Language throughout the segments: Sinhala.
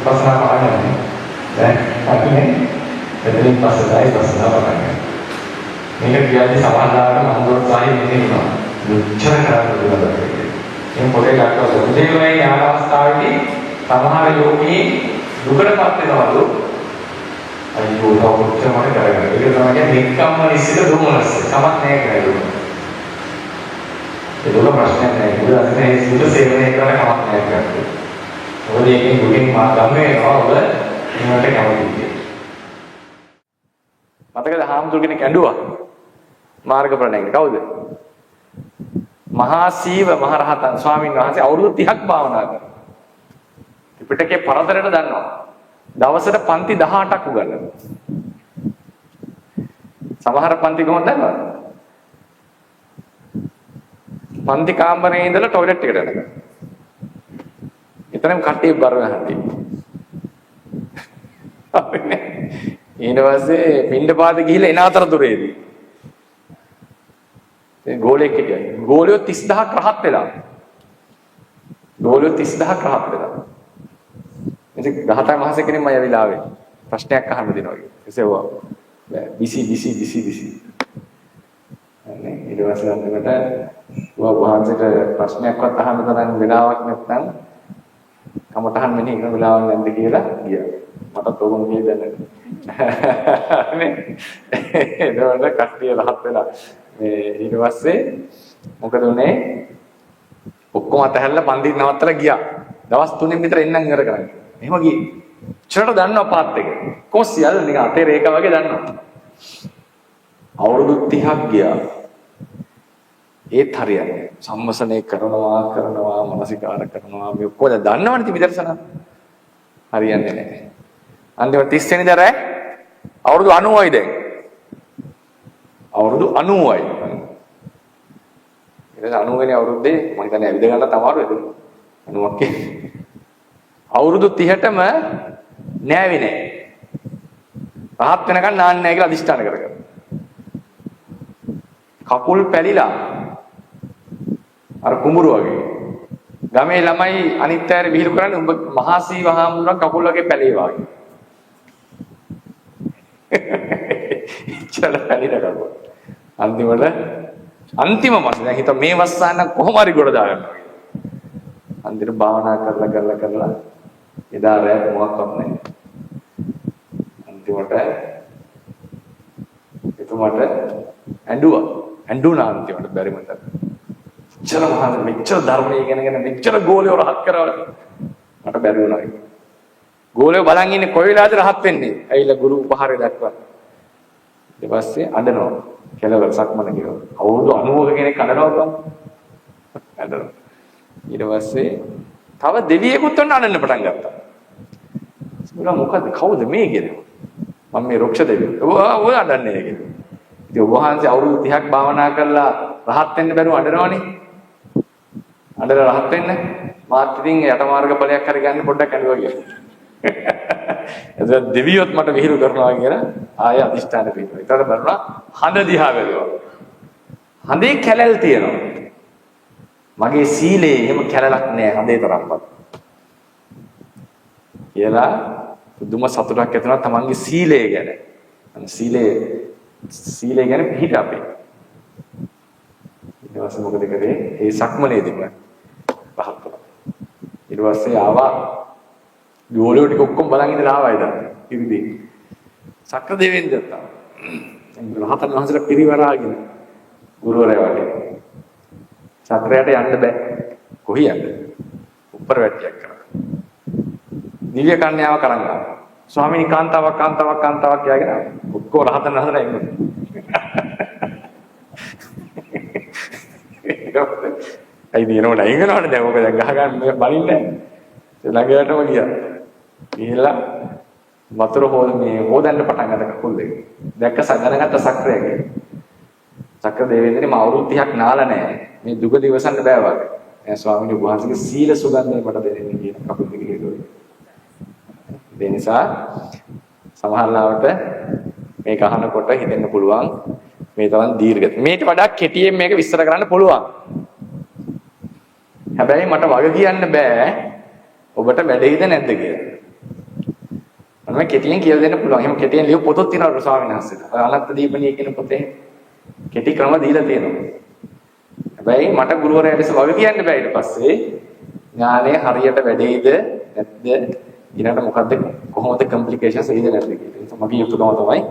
විපස්සනා කරන්නේ දැන් අපි එතනින් පස්සේ විපස්සනා කරන්නේ. මේක කියන්නේ සමාධාරණ මන්දෝත්සාහය නෙමෙයිනවා. මුච්චර කරලා මේ පොතේ දක්වන උදේවයි ඥාන අවස්ථාවේදී සමහර යෝගී දුකටපත් වෙනවලු. අයියෝ තව කොච්චර මට කරගන්න. ඒක තමයි කියන්නේ නික්කම්ම නිසිත දුමනස්. සමත් නැහැ කියලා. ඒක දුක ප්‍රශ්නයක් නෑ. බුදු දහමේ සුදු සේවනය කරන කමක් නෑ කියලා. මොකද ඒකෙන් දුකින් මා ගම් වෙනවා ඔබ නිවනට කැමතියි. මතකද හාමුදුරු කෙනෙක් ඇඬුවා මාර්ගඵල නැගිට කවුද? මහා සීව මහරහතන් ස්වාමීන් වහන්සේ අවුරුදු 30ක් භාවනා කරා. ත්‍රිපිටකේ පරතරයට දන්නවා. දවසට පන්ති 18ක් උගන්වනවා. සමහර පන්ති කොහොමද දන්නවද? පන්ති කාමරේ ඉඳලා টয়ලට් එකට යනවා. එතනම කට්ටිය බර වෙනවා. ඊට පස්සේ පින්ඩපාත ගිහිල්ලා එන අතරතුරේදී ඒ ගෝලෙක් හිටියා. ගෝලියෝ 30000ක් රහත් වෙලා. ගෝලියෝ 30000ක් රහත් වෙලා. ඉතින් රහතන් වහන්සේ කෙනෙක් මම ඇවිල්ලා ආවේ. ප්‍රශ්නයක් අහන්න දෙනවා කියලා. එසේවා. බිසි. අනේ ඊට පස්සේ අන්තිමට වහන්සේට ප්‍රශ්නයක්වත් අහන්න තරම් වෙලාවක් නැත්නම් කමටහන් මෙහි ඉන්න වෙලාවක් නැද්ද කියලා ගියා. මටත් ඕකම කියදන්නේ. නේ ඒකවල කට්ටිය රහත් වෙලා මේ ඊට පස්සේ මොකද උනේ? ඔක්කොම අතහැරලා පන්ති නවත්තලා ගියා. දවස් 3න් විතර එන්නම් ඉවර කරන්නේ. එහෙම ගියේ. චරට දන්නවා පාත් එක. කොස්සියල් නිකන් අතේ රේඛා වගේ දන්නවා. අවුරුදු 30ක් ගියා. ඒත් හරියන්නේ. සම්මසනේ කරනවා මනසිකාර කරනවා මේ ඔක්කොම දන්නවනේ ඉතින් විදර්ශනා. හරියන්නේ නැහැ. අන්තිමට 30 වෙනි දරේ අවුරුදු 90යි දැන්. අවුරුදු 90යි. ඊට 90 වෙනි අවුරුද්දේ මම හිතන්නේ ඇවිද ගන්න තමාරු එද 90ක් කියන්නේ. අවුරුදු 30ටම නෑවේ නෑ. රහත් වෙනකන් නාන්නේ නෑ කියලා අදිෂ්ඨාන කරගන්න. කකුල් පැලිලා අර කුඹුරු වගේ. ගමේ ළමයි අනිත් අයර විහිළු කරන්නේ උඹ මහා සීව හාමුදුරන් කකුල් වගේ පැලේ වගේ. ඉච්චල පැලිලා කකුල්. අන්තිම මාසේ දැන් හිත මේ වස්සාන කොහොම හරි ගොඩ දාගන්නවා. අන්තිමට භාවනා කරලා එදා රැ මොකක්වත් නැහැ. අන්තිමට එතුමාට ඇඬුණා අන්තිමට බැරි මතක. මෙච්චර ධර්මයේ ඉගෙනගෙන මෙච්චර ගෝලියෝ රහත් කරවල මට බැරි වුණා ඒක. ගෝලියෝ බලන් ඉන්නේ කොයි වෙලාවද රහත් වෙන්නේ? ඇවිල්ලා ගුරු උපහාරය දක්වන. ඊට පස්සේ අඬනවා. කෙලවර සක්මන කියලා. අවුරුදු 90ක කෙනෙක් අඬනවා. ඊට පස්සේ තව දෙවියෙකුත් ඔන්න අඬන්න පටන් ගත්තා. මොනවා මොකද කවුද මේ කියන්නේ? මම මේ රුක්ෂ දෙවියෝ. ඔය අඬන්නේ කියලා. ඉතින් ඔබ වහන්සේ අවුරුදු 30ක් භාවනා කරලා රහත් වෙන්න බැරුව අඬනවනේ. අඬලා රහත් වෙන්න මාත් ඉතින් යටමාර්ග ඵලයක් හරි ගන්න පොඩ්ඩක් අඬුවා කියලා. එතන දෙවියොත් මට විහිළු කරනවා කියලා ආය අදිෂ්ඨාන පිටුවා. ඒතර බලනවා හඳ දිහා බැලුවා. හඳේ කැලල් තියෙනවා. මගේ සීලේ එහෙම කැලලක් නෑ හඳේ තරම්වත්. කියලා දුම සතුටක් ඇති වෙනවා තමන්ගේ සීලය ගැන. සීලය ගැන පිළිහිට අපේ. ඊට පස්සේ මොකද කරේ? ඒ සක්මනේදී පහත් කළා. ඊට පස්සේ ආවා ගෝලියෝ ටික ඔක්කොම බලන් ඉඳලා ආවා එදා. ඉරිදී. සක්‍ර දෙවෙන්ද තා. රහතන් වහන්සේලා පිරිවරාගෙන ගුරුවරයා වටේ. සක්‍රයට යන්න බෑ. කොහි යන්නද? උඩර වැටියක් කරා. දිව්‍ය කන්‍යාව කරන් ආවා. ස්වාමීනි කාන්තාවක් කියගෙන ඔක්කොම රහතන් වහන්සේලා ඉන්නේ. අයි දිනවල අයින්ගනවනේ දැන් ඔක දැන් ගහ ගන්න බලින්නේ නැහැ. ළඟටම ගියා. ගිහිල්ලා වතුර හොදන්න පටන් ගත්ත කකුල් දෙක. දැක්ක සගනගත්ත සක්‍රයක. සක්‍ර දෙවෙන්දනේ මම අවුරුදු 30ක් නාලා නැහැ. මේ දුක දිවසන්න බෑ වගේ. දැන් ස්වාමීනි වහන්සේගේ සීල සුගන්ධය මට දෙන්නේ කියන කකුල් දෙක හේතුවයි. ඒ නිසා සමහරවිට මේක අහනකොට හිතෙන්න පුළුවන් මේ තරම් දීර්ඝ. මේට වඩා කෙටියෙන් මේක විස්තර කරන්න පුළුවන්. හැබැයි මට වග කියන්න බෑ ඔබට වැඩේද නැද්ද කියලා. මම කෙටියෙන් කියලා දෙන්න පුළුවන්. එහෙම කෙටියෙන් ලියපු පොතක් තියෙනවා ස්වාමීන් වහන්සේලා. ඔය අනත්ත දීපණිය කියන පොතේ කෙටි ක්‍රම දීලා තියෙනවා. හැබැයි මට ගුරුවරයා විසින් වගේ කියන්න බෑ ඊට පස්සේ ඥානය හරියට වැඩේද නැත්ද ඊළඟට මොකද්ද කොහොමද කම්ප්ලිකේෂන්ස් එයිද නැද්ද කියලා. ඒ නිසා මගේ යුතුයකම තමයි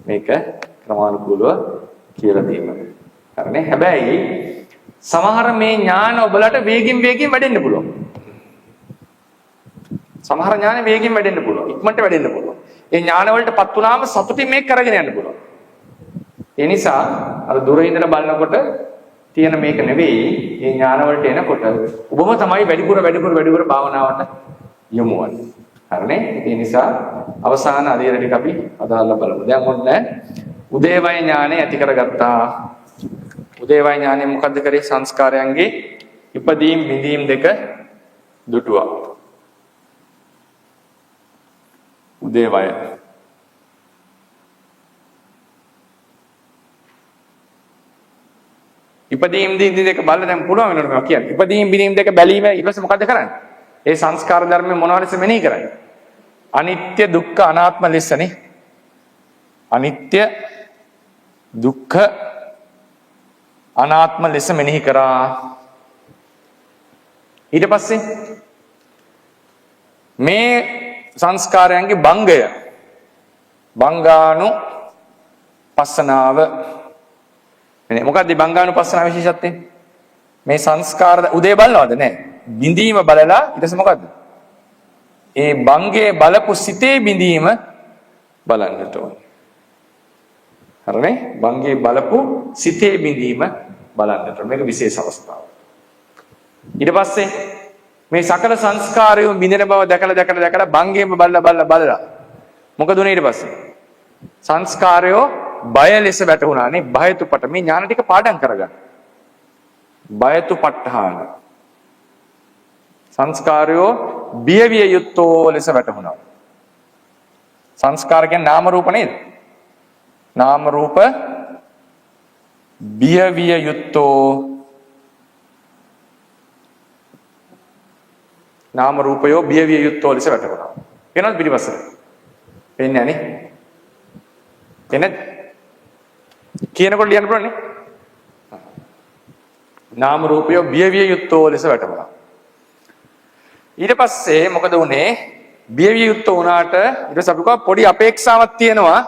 මේක ක්‍රමානුකූලව කියලා දීම. හරිනේ. හැබැයි සමහර මේ ඥාන ඔබලට වේගින් වැඩෙන්න පුළුවන්. සමහර ඥාන වේගින් වැඩෙන්න පුළුවන්. ඉක්මනට වැඩෙන්න පුළුවන්. ඒ ඥාන වලටපත් වුණාම සතුටින් මේක කරගෙන යන්න පුළුවන්. ඒ නිසා අර දුර ඉඳලා බලනකොට තියෙන මේක නෙවෙයි මේ ඥාන වලට එනකොට ඔබම තමයි වැඩිපුර භාවනාවට යොමු වෙන්නේ. හරිනේ? ඒ නිසා අවසාන අධීර ටික අපි අදාළව බලමු. දැන් ඔන්න උදේවය ඥානය ඇති කරගත්තා. උදේවය ඥානය මොකද්ද කරේ? සංස්කාරයන්ගේ ඉපදීම් බිඳීම් දෙක දුටුවා. උදේවය ඉපදීම් බිඳීම් දෙක බලලා දැන් පුළුවන් වෙනවද මම කියන්නේ. ඉපදීම් බිඳීම් දෙක බැලීම ඊට පස්සේ මොකද කරන්නේ? ඒ සංස්කාර ධර්ම මොනවා ලෙස මෙනෙහි කරන්නේ? අනිත්‍ය දුක්ඛ අනාත්ම ලෙසනේ. අනිත්‍ය දුක්ඛ අනාත්ම ලෙස මෙනෙහි කරා. ඊට පස්සේ මේ සංස්කාරයන්ගේ භංගය භංගානු පස්සනාව නේ. මොකක්ද භංගානුපස්සනාව විශේෂත්වය? මේ සංස්කාර උදේ බලනවද නැහැ? බිඳීම බලලා ඊට පස්සේ මොකද්ද? ඒ භංගයේ බලපු සිතේ බිඳීම බලන්නට ඕනේ. හරිනේ? භංගයේ බලපු සිතේ බිඳීම බලන්නට ඕනේ. මේක විශේෂ අවස්ථාවක්. ඊට පස්සේ මේ සකල සංස්කාරයෝ බිඳෙන බව දැකලා භංගයේම බලලා මොකද උනේ ඊට පස්සේ? සංස්කාරයෝ බය ලෙස වැටුණානේ. බයතුපට මේ ඥාන ටික පාඩම් කරගන්න. බයතුපට්ඨාන සංස්කාරයෝ බියවිය යුත්තෝ ලෙස වැටුණා. සංස්කාර කියන්නේ නාම රූප නේද? නාම රූප බියවිය යුත්තෝ නාම රූපයෝ බියවිය යුත්තෝ ලෙස වැටුණා. වෙනවද පිටිපස්සට? වෙන්නේ නැනේ. එනේ කියනකොට ලියන්න පුළුවන් නේ. නාම රූපයෝ බියවිය යුත්තෝ ලෙස වැටුණා. ඊට පස්සේ මොකද වුනේ? බියවිය යුත්තෝ වුණාට ඊට පස්සේ අපි කිව්වා පොඩි අපේක්ෂාවක් තියෙනවා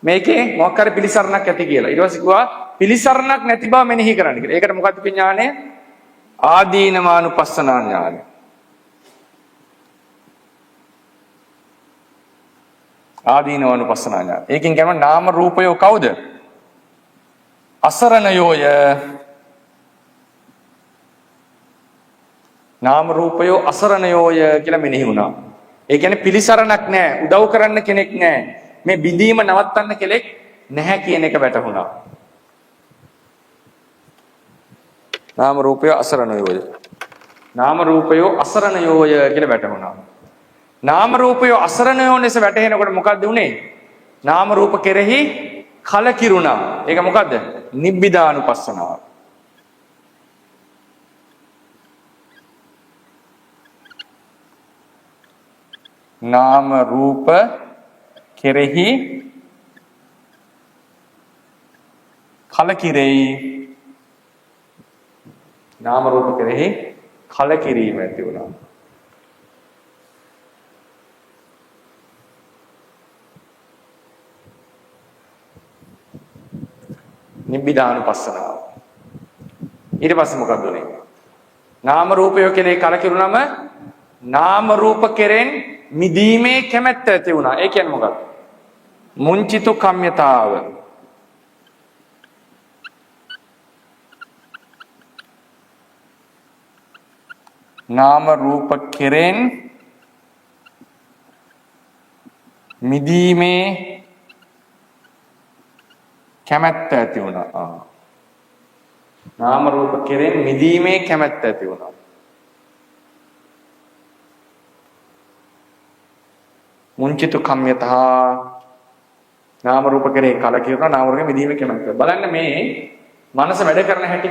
මේකේ මොකක් හරි පිළිසරණක් ඇති කියලා. ඊට පස්සේ කිව්වා පිළිසරණක් නැති බව මෙනෙහි කරන්න කියලා. ඒකට මොකද්ද ඥානය? ආදීනවානුපස්සනා ඥානය. ආදීනවානුපස්සනා ඥානය. ඒකෙන් කියනවා නාම රූපයෝ කවුද? අසරණයෝය. නාම රූපයෝ අසරණයෝය කියලා මෙනෙහි වුණා. ඒ කියන්නේ පිළිසරණක් නැහැ, උදව් කරන්න කෙනෙක් නැහැ. මේ බිඳීම නවත්තන්න කෙනෙක් නැහැ කියන එක වැටහුණා. නාම රූපයෝ අසරණයෝය. නාම රූපයෝ අසරණයෝය කියලා වැටහුණා. නාම රූපයෝ අසරණයෝ ලෙස වැටහෙනකොට මොකද්ද උනේ? නාම රූප කෙරෙහි කලකිරුණා. ඒක මොකද්ද? නිබ්බිදානුපස්සනාව. නාම රූප කෙරෙහි කලකිරෙයි. නාම රූප කෙරෙහි කලකිරීම ඇති වුණා. නිබ්බිදානුපස්සනාව. ඊට පස්සේ මොකද උනේ? නාම රූපය කෙරෙහි කලකිරුණාම නාම රූප කෙරෙන් මිදීමේ කැමැත්ත ඇති වුණා. ඒ කියන්නේ මොකක්ද? මුංචිතු කම්යතාව. නාම රූප කෙරෙන් මිදීමේ කැමැත්ත ඇති වුණා. නාම රූප කෙරෙන් මිදීමේ කැමැත්ත ඇති වුණා. මුංචිතු කම්යතා. නාම රූප කෙරේ කලකිරුණා. නාම රූපෙ මිදීමේ කැමැත්ත. බලන්න මේ මනස වැඩ කරන හැටි.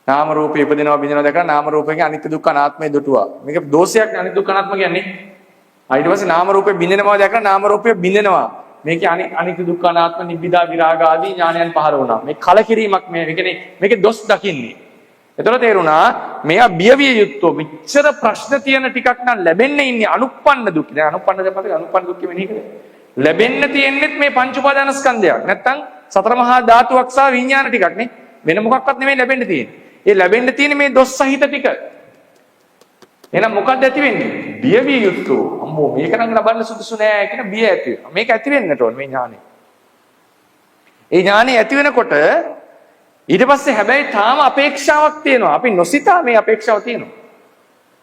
නාම රූපේ ඉපදිනවා බිඳිනවා දැකලා නාම රූපයේ අනිත්‍ය දුක්ඛ අනාත්මය දුටුවා. මේක දෝෂයක් නේ අනිත්‍ය දුක්ඛ අනාත්ම කියන්නේ. ඊට පස්සේ නාම රූපේ බිඳෙනවා දැකලා නාම රූපය බිඳෙනවා. මේකේ අනිත්‍ය දුක්ඛ අනාත්ම නිබ්බිදා විරාග ආදී ඥානයන් පහළ වුණා. මේ කලකිරීමක් මේ කියන්නේ මේකේ දොස් දකින්නේ. එතකොට තේරුණා මෙයා බියවිය යුත්තෝ මෙච්චර ප්‍රශ්න තියෙන ටිකක් නම් ලැබෙන්න ඉන්නේ අනුප්පන්න දුක්. දැන් අනුප්පන්න දෙපතේ අනුප්පන්න දුක් මෙනෙහි කරේ. ලැබෙන්න තියෙන්නේත් මේ පංච උපාදාන ස්කන්ධයක්. නැත්තම් සතර මහා ධාතුවක් සහ විඥාන ටිකක් නේ. වෙන මොකක්වත් නෙමෙයි ලැබෙන්න තියෙන්නේ. ඒ ලැබෙන්න තියෙන්නේ මේ දොස් සහිත ටික. එහෙනම් මොකක්ද ඇති වෙන්නේ? බියවිය යුත්තෝ. අම්මෝ මේක නම් ලබන්න සුදුසු නෑ කියන බිය ඇති වෙනවා. මේක ඇති වෙන්නට ඕන මේ ඥානෙ. ඒ ඥානෙ ඇති වෙනකොට ඊට පස්සේ හැබැයි තාම අපේක්ෂාවක් තියෙනවා. අපි නොසිතා මේ අපේක්ෂාව තියෙනවා.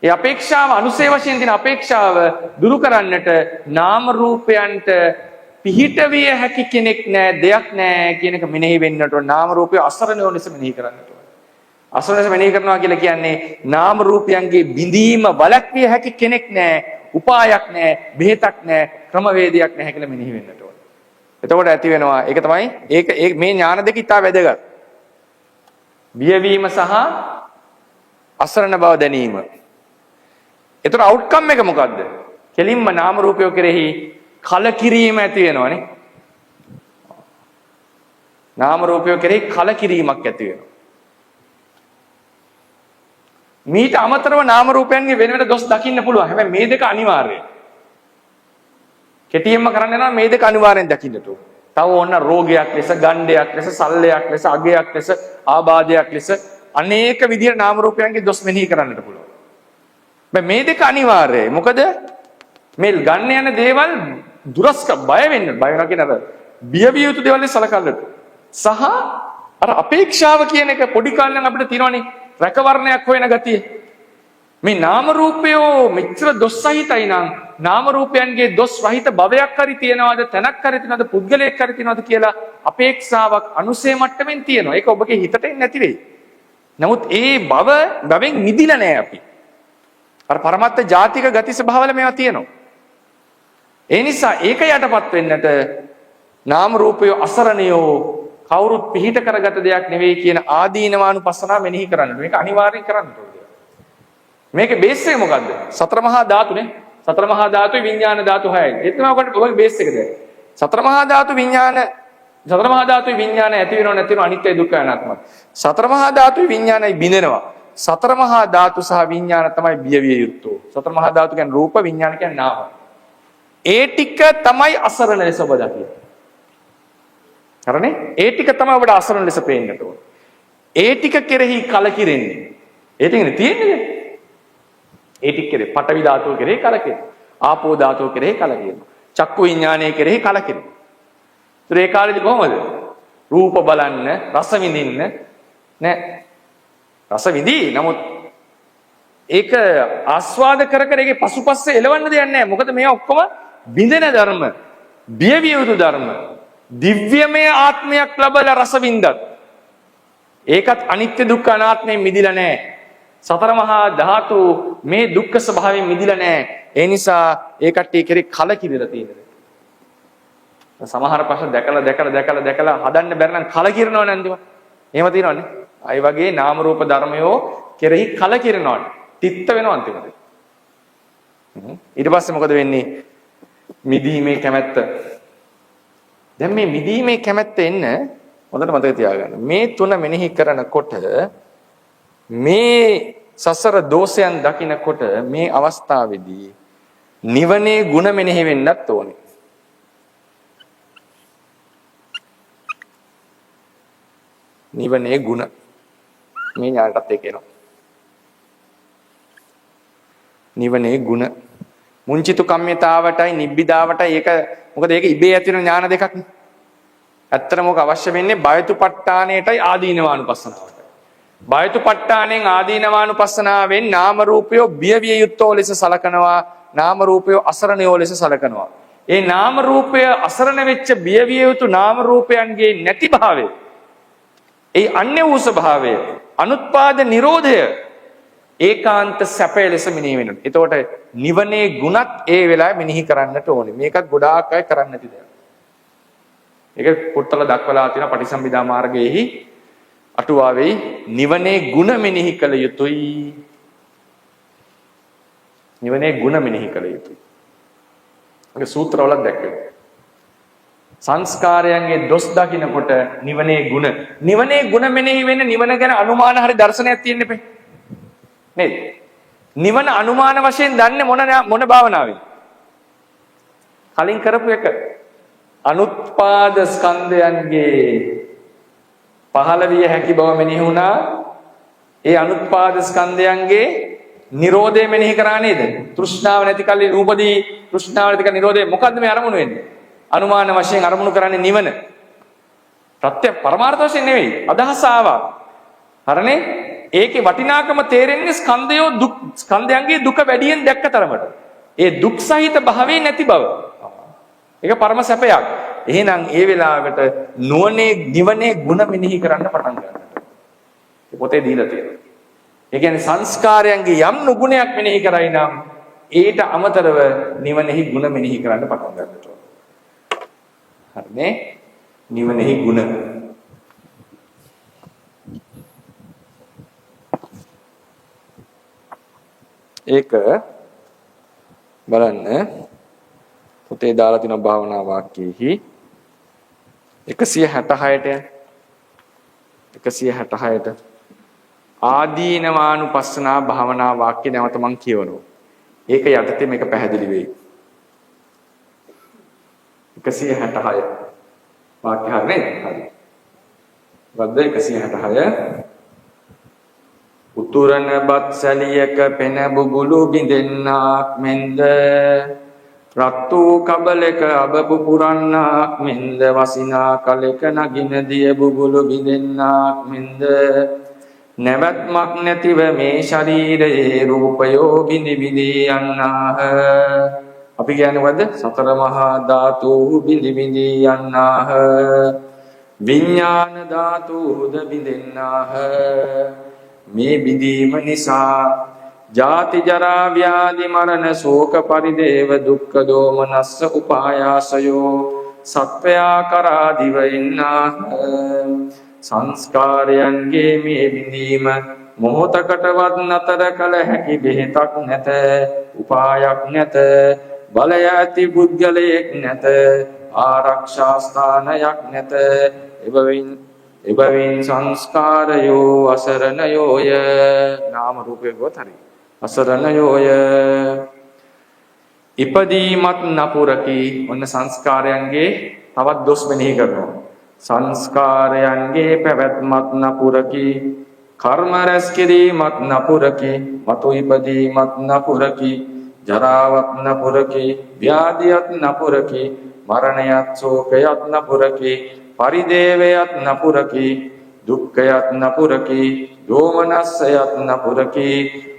ඒ අපේක්ෂාව අනුසේ වශයෙන් තියෙන අපේක්ෂාව දුරු කරන්නට නාම රූපයන්ට පිහිට විය හැකි කෙනෙක් නෑ, දෙයක් නෑ කියන එක මෙනෙහි වෙන්නට ඕන. නාම රූපය අසරණව ලෙස මෙනෙහි කරන්නට ඕන. අසරණව මෙනෙහි කරනවා කියලා කියන්නේ නාම රූපයන්ගේ බිඳීම වළක්විය හැකි කෙනෙක් නෑ, උපායක් නෑ, බෙහෙතක් නෑ, ක්‍රමවේදයක් නැහැ කියලා මෙනෙහි වෙන්නට ඕන. එතකොට ඇති වෙනවා. ඒක තමයි ඒක මේ ඥාන දෙක ඉතා වැදගත්. බියවීම සහ අසරණ බව දැනීම. ඒතර අවුට්කම් එක මොකද්ද? කෙලින්ම නාම රූපය කෙරෙහි කලකිරීම ඇති වෙනවනේ. නාම රූපය කෙරෙහි කලකිරීමක් ඇති වෙනවා. මීට අමතරව නාම රූපයන්ගේ වෙන වෙන දොස් දකින්න පුළුවන්. හැබැයි මේ දෙක අනිවාර්යයි. කෙටියෙන්ම කරන්න යනවා මේ දෙක අනිවාර්යෙන් දකින්නට ඕන. තව ඕන රෝගයක් ලෙස, ගණ්ඩයක් ලෙස, සල්ලයක් ලෙස, අගයක් ලෙස, ආබාධයක් ලෙස අනේක විදිහට නාම රූපයන්ගේ දොස් මෙනෙහි කරන්නට පුළුවන්. මේ දෙක අනිවාර්යයි. මොකද මේ ගන්න යන දේවල් දුරස්ක බය වෙන්න, බය වෙනවා කියන අර බියවිය යුතු දේවල් සලකන්නට. සහ අර අපේක්ෂාව කියන එක පොඩි කාලේ නම් අපිට තියෙනවනේ රැකවරණයක් හොයන ගතිය. මේ නාම රූපය මෙච්චර දොස් සහිතයි නම් නාම රූපයන්ගේ දොස් රහිත භවයක් හරි තියනවාද, තැනක් හරි තියනවාද, පුද්ගලයෙක් හරි තියනවාද කියලා අපේක්ෂාවක් අනුසේ මට්ටමින් තියෙනවා. ඒක ඔබගේ හිතට එන්නේ නැති වෙයි. නමුත් ඒ භවෙන් මිදිලා නැහැ අපි. අර පරමත්ත ජාතික ගති ස්වභාවවල මේවා තියෙනවා. ඒ නිසා ඒක යටපත් වෙන්නට නාම රූපය අසරණියෝ කවුරුත් පිහිට කරගත දෙයක් නෙවෙයි කියන ආදීනවානුපස්සනාව මෙනෙහි කරන්න. මේක අනිවාර්යෙන් කරන්න ඕනේ. මේකේ බේස් එක මොකද්ද? සතර මහා ධාතුනේ. සතර මහා ධාතුයි විඥාන ධාතු 6යි. ඒ තමයි ඔයගේ බේස් එකද? සතර මහා ධාතු විඥාන සතර මහා ධාතුයි විඥාන ඇති වෙනව නැති වෙනව අනිත්‍ය දුක්ඛ අනාත්ම. සතර මහා ධාතුයි විඥානයි බිඳෙනවා. සතර මහා ධාතු සහ විඥාන තමයි බියවිය යුත්තෝ. සතර මහා ධාතු කියන්නේ රූප, විඥාන කියන්නේ නාම. ඒ ටික තමයි අසරණ ලෙස ඔබ දකින්නේ. හරිනේ? ඒ ටික තමයි ඔබට අසරණ ලෙස පේන්නට ඕන. ඒ ටික කෙරෙහි කලකිරෙන්නේ. ඒ ටිකනේ තියෙන්නේ. ඒ ටික කෙරෙහි පඨවි ධාතුව කෙරෙහි කලකිරෙනවා. ආපෝ ධාතුව කෙරෙහි කලකිරෙනවා. චක්කු විඥානය කෙරෙහි කලකිරෙනවා. ඒතර ඒ කාලේදී කොහොමද? රූප බලන්න, රස විඳින්න නෑ. රස විඳි. නමුත් ඒක ආස්වාද කර කර ඒකේ පසුපස්සේ එලවන්න දෙයක් නෑ. මොකද මේවා ඔක්කොම බිඳෙන ධර්ම, බියවිය යුතු ධර්ම. දිව්‍යමය ආත්මයක් ලැබලා රස විඳත් ඒකත් අනිත්‍ය දුක්ඛ අනාත්මයෙන් මිදිලා නෑ. සතර මහා ධාතු මේ දුක්ඛ ස්වභාවයෙන් මිදිලා නෑ. ඒ නිසා ඒ කට්ටිය කෙරේ කලකිරිලා තියෙනවා. සමහර ප්‍රශ්න දැකලා හදන්න බැරි නම් කලකිරනව නැන්දිම. එහෙම තියෙනවනේ. අය වගේ නාම රූප ධර්මයෝ කෙරෙහි කලකිරනවට තිත්ත වෙනවා අන්තිමට. ඊට පස්සේ මොකද වෙන්නේ? මිදීමේ කැමැත්ත. දැන් මේ මිදීමේ කැමැත්ත එන්න හොඳට මතක තියාගන්න. මේ තුන මෙනෙහි කරනකොට මේ සසර දෝෂයන් දකිනකොට මේ අවස්ථාවේදී නිවනේ ಗುಣ මෙනෙහි වෙන්නත් ඕනේ. නිවනේ ಗುಣ මේ ඥානටත් ඒක එනවා. නිවනේ ಗುಣ මුංචිතු කම්මිතාවටයි නිබ්බිදාවටයි ඒක මොකද ඒක ඉබේ ඇති වෙන ඥාන දෙකක් නේ. ඇත්තටම මොක අවශ්‍ය වෙන්නේ බයතුපට්ඨානයටයි ආදීනවානුපස්සනාවට. බයතුපට්ඨානෙන් ආදීනවානුපස්සනාවෙන් නාම රූපය බියවිය යුත්තෝ ලෙස සලකනවා, නාම රූපය අසරණයෝ ලෙස සලකනවා. ඒ නාම රූපය අසරණ වෙච්ච බියවිය යුතු නාම රූපයන්ගේ නැති භාවය, ඒ අන්‍ය වූ ස්වභාවය, අනුත්පාද නිරෝධය ඒකාන්ත සැපය ලෙස මෙනෙහි වෙනවා. එතකොට නිවනේ ගුණත් ඒ වෙලාවේ මෙනෙහි කරන්නට ඕනේ. මේකත් ගොඩාක් අය කරන්නේ නැති දෙයක්. ඒක පොත්වල දක්වලා තියෙන පටිසම්භිදා මාර්ගයේහි අටුවාවේ නිවනේ ගුණ මෙනෙහි කළ යුතුයි. නිවනේ ගුණ මෙනෙහි කළ යුතුයි. ඒක සූත්‍රවල දැක්වෙනවා. සංස්කාරයන්ගේ දොස් දකින්නකොට නිවනේ ಗುಣ. නිවනේ ಗುಣ මෙනෙහි වෙන්න නිවන ගැන අනුමාන හරි දර්ශනයක් තියෙන්න එපේ. නේද? නිවන අනුමාන වශයෙන් දන්නේ මොන භාවනාවෙන්? කලින් කරපු එක. අනුත්පාද ස්කන්ධයන්ගේ පහළ විය හැකි බව මෙනෙහි වුණා. ඒ අනුත්පාද ස්කන්ධයන්ගේ නිරෝධය මෙනෙහි කරා නේද? තෘෂ්ණාව නැති කල්ලි රූපදී තෘෂ්ණාව නැති කල් නිරෝධය මොකද්ද මේ අරමුණු වෙන්නේ? අනුමාන වශයෙන් අරමුණු කරන්නේ නිවන. ප්‍රත්‍ය පරමාර්ථ වශයෙන් නෙවෙයි. අදහස ආවා. හරනේ? ඒකේ වටිනාකම තේරෙන්නේ ස්කන්ධයන්ගේ දුක වැඩියෙන් දැක්ක තරමට. ඒ දුක් සහිත භාවයේ නැති බව. ඒක පරම සැපයක්. එහෙනම් ඒ වෙලාවට නුවණේ නිවනේ ಗುಣ මෙනෙහි කරන්න පටන් ගන්නවා. ඒ පොතේ දීලා තියෙනවා. ඒ කියන්නේ සංස්කාරයන්ගේ යම් නුගුණයක් මෙනෙහි කරයි නම් ඊට අමතරව නිවනෙහි ಗುಣ මෙනෙහි කරන්න පටන් ගන්නවා. හරිනේ? නිවනෙහි ಗುಣ. ඒක බලන්න පොතේ දාලා තියෙන භාවනා වාක්‍යෙහි 166ට ආදීනවානුපස්සනා භාවනා වාක්‍ය නැවත මම කියවනවා. ඒක යටතේ මේක පැහැදිලි වෙයි. 166 වාක්‍ය හරිනේ? හරි. වද්ද 166 උතුරන බත් සැලියක පෙන බුබුලු බිඳෙන්නාක් මෙන්ද රත්තු කබලක අබබු පුරන්නාක් මෙන්ද වසිනා කලක නගින දිය බුබුලු බිඳෙන්නාක් මෙන්ද නැවැත්මක් නැතිව මේ ශරීරයේ රූපයෝ බිඳි බිඳි යන්නාහ. අපි කියන්නේ මොකද්ද? සතර මහා ධාතු බිඳි බිඳි යන්නාහ. විඥාන ධාතුද බිඳෙන්නාහ. මේ බිඳීම නිසා ජාති ජරා ව්‍යාධි මරණ ශෝක පරිදේව දුක්ඛ දෝමනස්ස උපායාසයෝ සත්වයා කරා දිව ඉන්නාහ. සංස්කාරයන්ගේ මේ බිඳීම මොහොතකටවත් නතර කළ හැකි බෙහෙතක් නැත, උපායක් නැත, බලය ඇති පුද්ගලයෙක් නැත, ආරක්ෂා ස්ථානයක් නැත. එබැවින් සංස්කාරයෝ අසරණයෝය. නාම රූපේ ගොත් හරි. අසරණයෝය. ඉපදීමත් නපුරකි. ඔන්න සංස්කාරයන්ගේ තවත් දොස් මෙනෙහි කරනවා. සංස්කාරයන්ගේ පැවැත්මත් නපුරකි. කර්ම රැස් කිරීමත් නපුරකි. මතු ඉපදීමත් නපුරකි. ජරාවත් නපුරකි. ව්‍යාධියත් නපුරකි. මරණයත් ශෝකයත් නපුරකි. පරිදේවයත් නපුරකි. දුක්ඛයත් නපුරකි. දෝමනස්සයත් නපුරකි.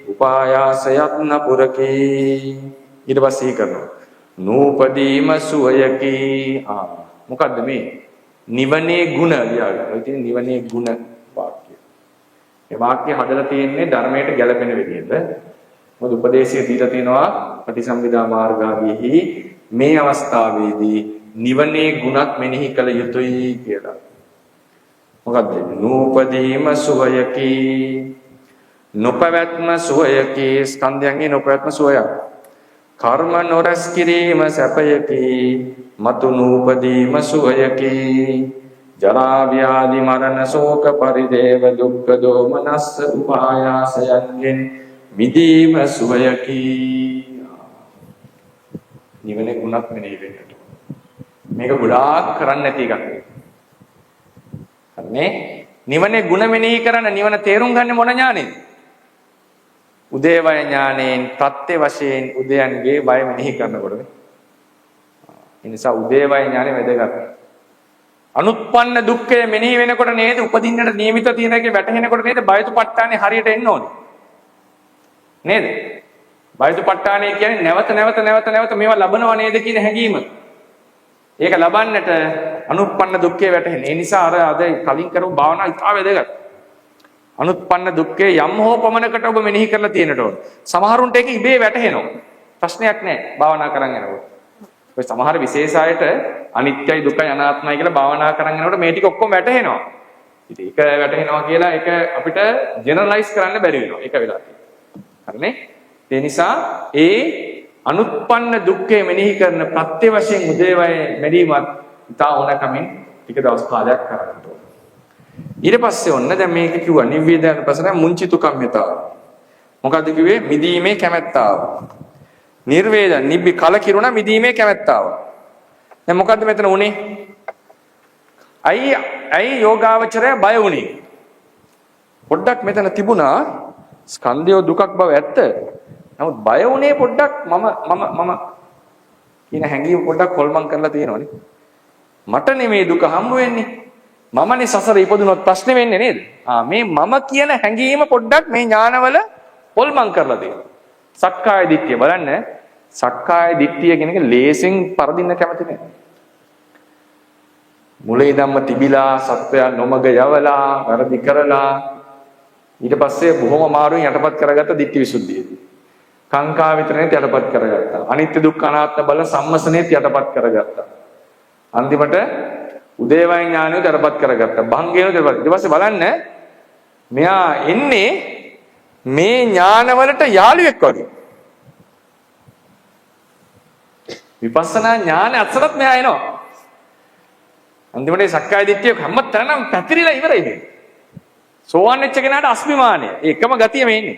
උපායාසයත් නපුරකි. ඊට පස්සේ කරනවා නූපදීම සුවයකි. මොකද්ද මේ? නිවනේ ಗುಣ ලියාගන්න. ඔය තියෙන නිවනේ ಗುಣ වාක්‍ය. මේ වාක්‍ය හදලා තියෙන්නේ ධර්මයට ගැලපෙන විදිහට. මොකද උපදේශය දීලා තියෙනවා පටිසම්භිදා මාර්ගාවේහි මේ අවස්ථාවේදී නිවනේ ගුණත් මෙනෙහි කළ යුතුයි කියලා. මොකද්ද? නූපදීම සුවයකි. නොපවැත්ම සුවයකි. ස්කන්ධයන්ගේ නොපවැත්ම සුවයක්. කර්ම නොරැස් කිරීම සැපයකි. මතු නූපදීම සුවයකි. ජරා ව්‍යාධි මරණ ශෝක පරිදේව දුක්ඛ දෝමනස්ස උපායාසයන්ගෙන් මිදීම සුවයකි. නිවනේ ගුණත් මෙනෙහි වෙන්නට. මේක ගොඩාක් කරන්න නැති එකක්. හරිනේ? නිවනේ ගුණ මෙනෙහි කරන නිවන තේරුම් ගන්න මොන ඥානෙද? උදේවය ඥානෙන් ප්‍රත්‍ය වශයෙන් උදයන්ගේ බය මෙනෙහි කරනකොට. ඒ නිසා උදේවය ඥානෙ වැදගත්. අනුත්පන්න දුක්ඛය මෙනෙහි වෙනකොට නේද උපදින්නට නියමිත තියෙන එකේ වැටහෙනකොට නේද බයතුපට්ඨානේ හරියට එන්න ඕනේ. නේද? බයතුපට්ඨානේ කියන්නේ නැවත මේවා ලබනවා නේද කියන හැඟීම. ඒක ලබන්නට අනුත්පන්න දුක්ඛය වැටහෙන. ඒ නිසා අද කලින් කරපු භාවනාව ඉතා වැදගත්. අනුත්පන්න දුක්ඛය යම් හෝ පමණකට ඔබ මෙනෙහි කරලා තියෙනට ඕන. සමහරුන්ට ඒක ඉබේ වැටහෙනවා. ප්‍රශ්නයක් නැහැ භාවනා කරන් යනකොට. ඔය සමහර විශේෂ අයට අනිත්‍යයි දුක්ඛයි අනාත්මයි කියලා භාවනා කරන් යනකොට මේ ටික ඔක්කොම වැටහෙනවා. ඉතින් ඒක වැටහෙනවා කියලා ඒක අපිට ජෙනරලයිස් කරන්න බැරි වෙනවා. ඒක වෙලාවට. හරිනේ? ඒ නිසා ඒ අනුත්පන්න දුක්ඛය මෙනෙහි කරන ප්‍රත්‍ය වශයෙන් උදේවය මෙරීමත් ඉතා ඕනකමින් ටික දවස් කාලයක් කරන්න ඕන. ඊට පස්සේ ඔන්න දැන් මේක කිව්වා නිවේදන පසන මුංචිතු කම්මිතාව. මොකද්ද කිව්වේ? මිදීමේ කැමැත්තාව. නිර්වේදන නිබ්බි කලකිරුණා මිදීමේ කැමැත්තාව. දැන් මොකද්ද මෙතන උනේ? අයි යෝගාවචරය බය වුණේ. පොඩ්ඩක් මෙතන තිබුණා ස්කන්ධය දුකක් බව ඇත්ත. නමුත් බය වුණේ පොඩ්ඩක් මම කියන හැඟීම පොඩ්ඩක් හොල්මන් කරලා තියෙනවනේ. මට නෙමේ දුක හම්බ වෙන්නේ. මමනේ සසර ඉපදුනොත් ප්‍රශ්නේ වෙන්නේ නේද? මේ මම කියන හැඟීම පොඩ්ඩක් මේ ඥානවල හොල්මන් කරලා තියෙනවා. සක්කාය දිට්ඨිය බලන්න. සක්කාය දිට්ඨිය කියන එක ලේසින් පරදින්න කැමති නෑ. මුලේ ධම්ම තිබිලා සත්වයා නොමග යවලා වැරදි කරලා ඊට පස්සේ බොහොම අමාරුවෙන් යටපත් කරගත්ත දිට්ඨි විසුද්ධිය. කාංකා විතරනේ යටපත් කරගත්තා. අනිත්‍ය දුක්ඛ අනාත්ම බල සම්මසනේත් යටපත් කරගත්තා. අන්තිමට උදේවය ඥානය යටපත් කරගත්තා. භංගේන යටපත්. ඊට පස්සේ බලන්න මෙයා එන්නේ මේ ඥානවලට යාළුවෙක් වගේ. විපස්සනා ඥාන අත්සරත් මෙයා එනවා. අන්තිමට සක්කාය දිට්ඨිය හැමතැනම පැතිරිලා ඉවරයි මේ. සෝවන් වෙච්ච කෙනාට අස්මිමානය. ඒකම ගතිය මේ ඉන්නේ.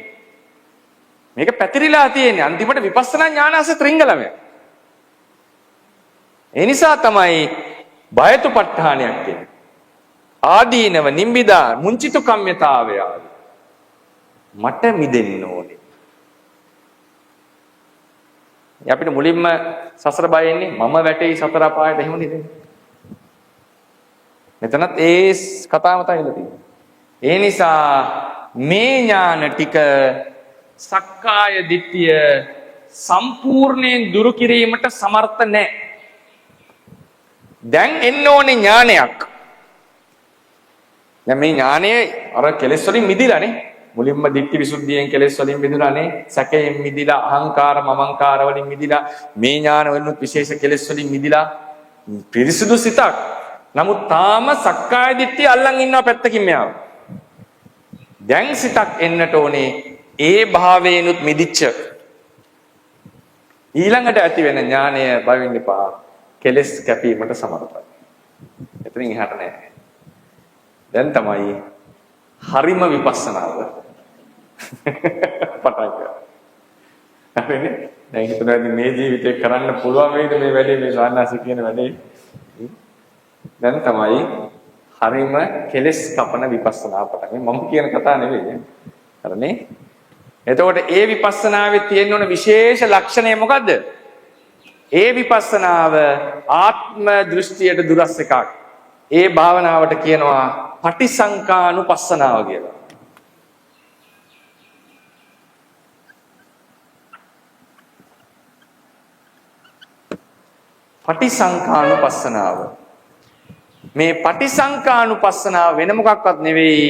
මේක පැතිරිලා තියෙන්නේ. අන්තිමට විපස්සනා ඥානස ත්‍රිංගලම. ඒ නිසා තමයි බයතුපත්ඨානයක් කියන්නේ. ආදීනව නිම්බිදා මුංචිතු කම්මිතාවය. මට මිදෙන්න ඕනේ. අපිට මුලින්ම සසර බය එන්නේ මම වැටෙයි සතර අපායට එහෙම නේද? මෙතනත් ඒ කතාව තමයි තියෙන්නේ. ඒ නිසා මේ ඥාන ටික සක්කාය දිට්ඨිය සම්පූර්ණයෙන් දුරු කිරීමට සමර්ථ නැහැ. දැන් එන්න ඕනේ ඥානයක්. දැන් මේ ඥානය අර කෙලෙස් වලින් මිදිලානේ. මුලින්ම දිට්ඨි විසුද්ධියෙන් කෙලෙස් වලින් මිදුණානේ. සැකයෙන් මිදිලා, අහංකාර මමංකාර වලින් මිදිලා, මේ ඥාන වලින් විශේෂ කෙලෙස් වලින් මිදිලා පිරිසුදු සිතක්. නමුත් තාම සක්කාය දිට්ඨිය අල්ලන් ඉන්නවා පැත්තකින් මෙයාව. දැන් සිතක් එන්නට ඕනේ ඒ භාවයෙන්ුත් මිදිච්ච. ඊළඟට ඇති වෙන ඥානය බවින්න එපා. කෙලෙස් කැපීමට සමර්ථයි. එතනින් එහාට නෑ. දැන් තමයි හරිම විපස්සනාව පටන් ගන්න. හරිනේ? දැන් හිතනවා මේ ජීවිතේ කරන්න පුළුවන් වේද මේ වැඩේ මේ සාන්නාසි කියන වැඩේ. දැන් තමයි හරිම කෙලෙස් කපන විපස්සනා පටන් ගන්න. මම කියන කතාව නෙවෙයි. හරිනේ? එතකොට ඒ විපස්සනාවේ තියෙන ඕන විශේෂ ලක්ෂණය මොකද්ද? ඒ විපස්සනාව ආත්ම දෘෂ්ටියට දුරස් එකක්. ඒ භාවනාවට කියනවා පටිසංකානුපස්සනාව කියලා. පටිසංකානුපස්සනාව. මේ පටිසංකානුපස්සනාව වෙන මොකක්වත් නෙවෙයි.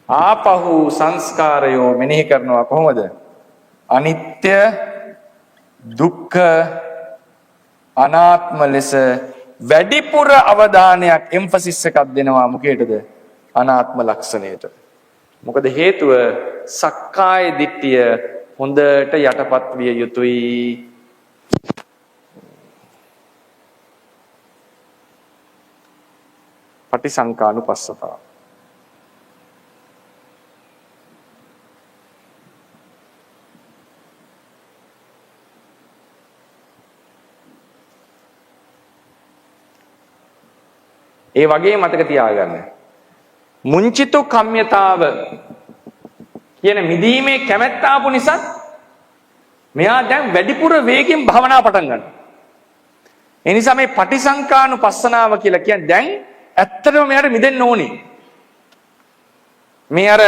ආපහු සංස්කාරයෝ මෙනෙහි කරනවා කොහොමද? අනිත්‍ය දුක්ඛ අනාත්ම ලෙස වැඩිපුර අවධානයක් එම්ෆසිස් එකක් දෙනවා මොකේටද? අනාත්ම ලක්ෂණයට. මොකද හේතුව සක්කාය දිට්ඨිය හොඳට යටපත් විය යුතුයි. පටිසංකානුපස්සතාව. ඒ වගේ මතක තියාගන්න. මුංචිතු කම්මිතාව කියන මිදීමේ කැමැත්ත ආපු නිසා මෙයා දැන් වැඩිපුර වේගෙන් භවනා පටන් ගන්නවා. ඒ නිසා මේ පටිසංකානුපස්සනාව කියලා කියන්නේ දැන් ඇත්තටම මෙයාට මිදෙන්න ඕනේ. මේ අර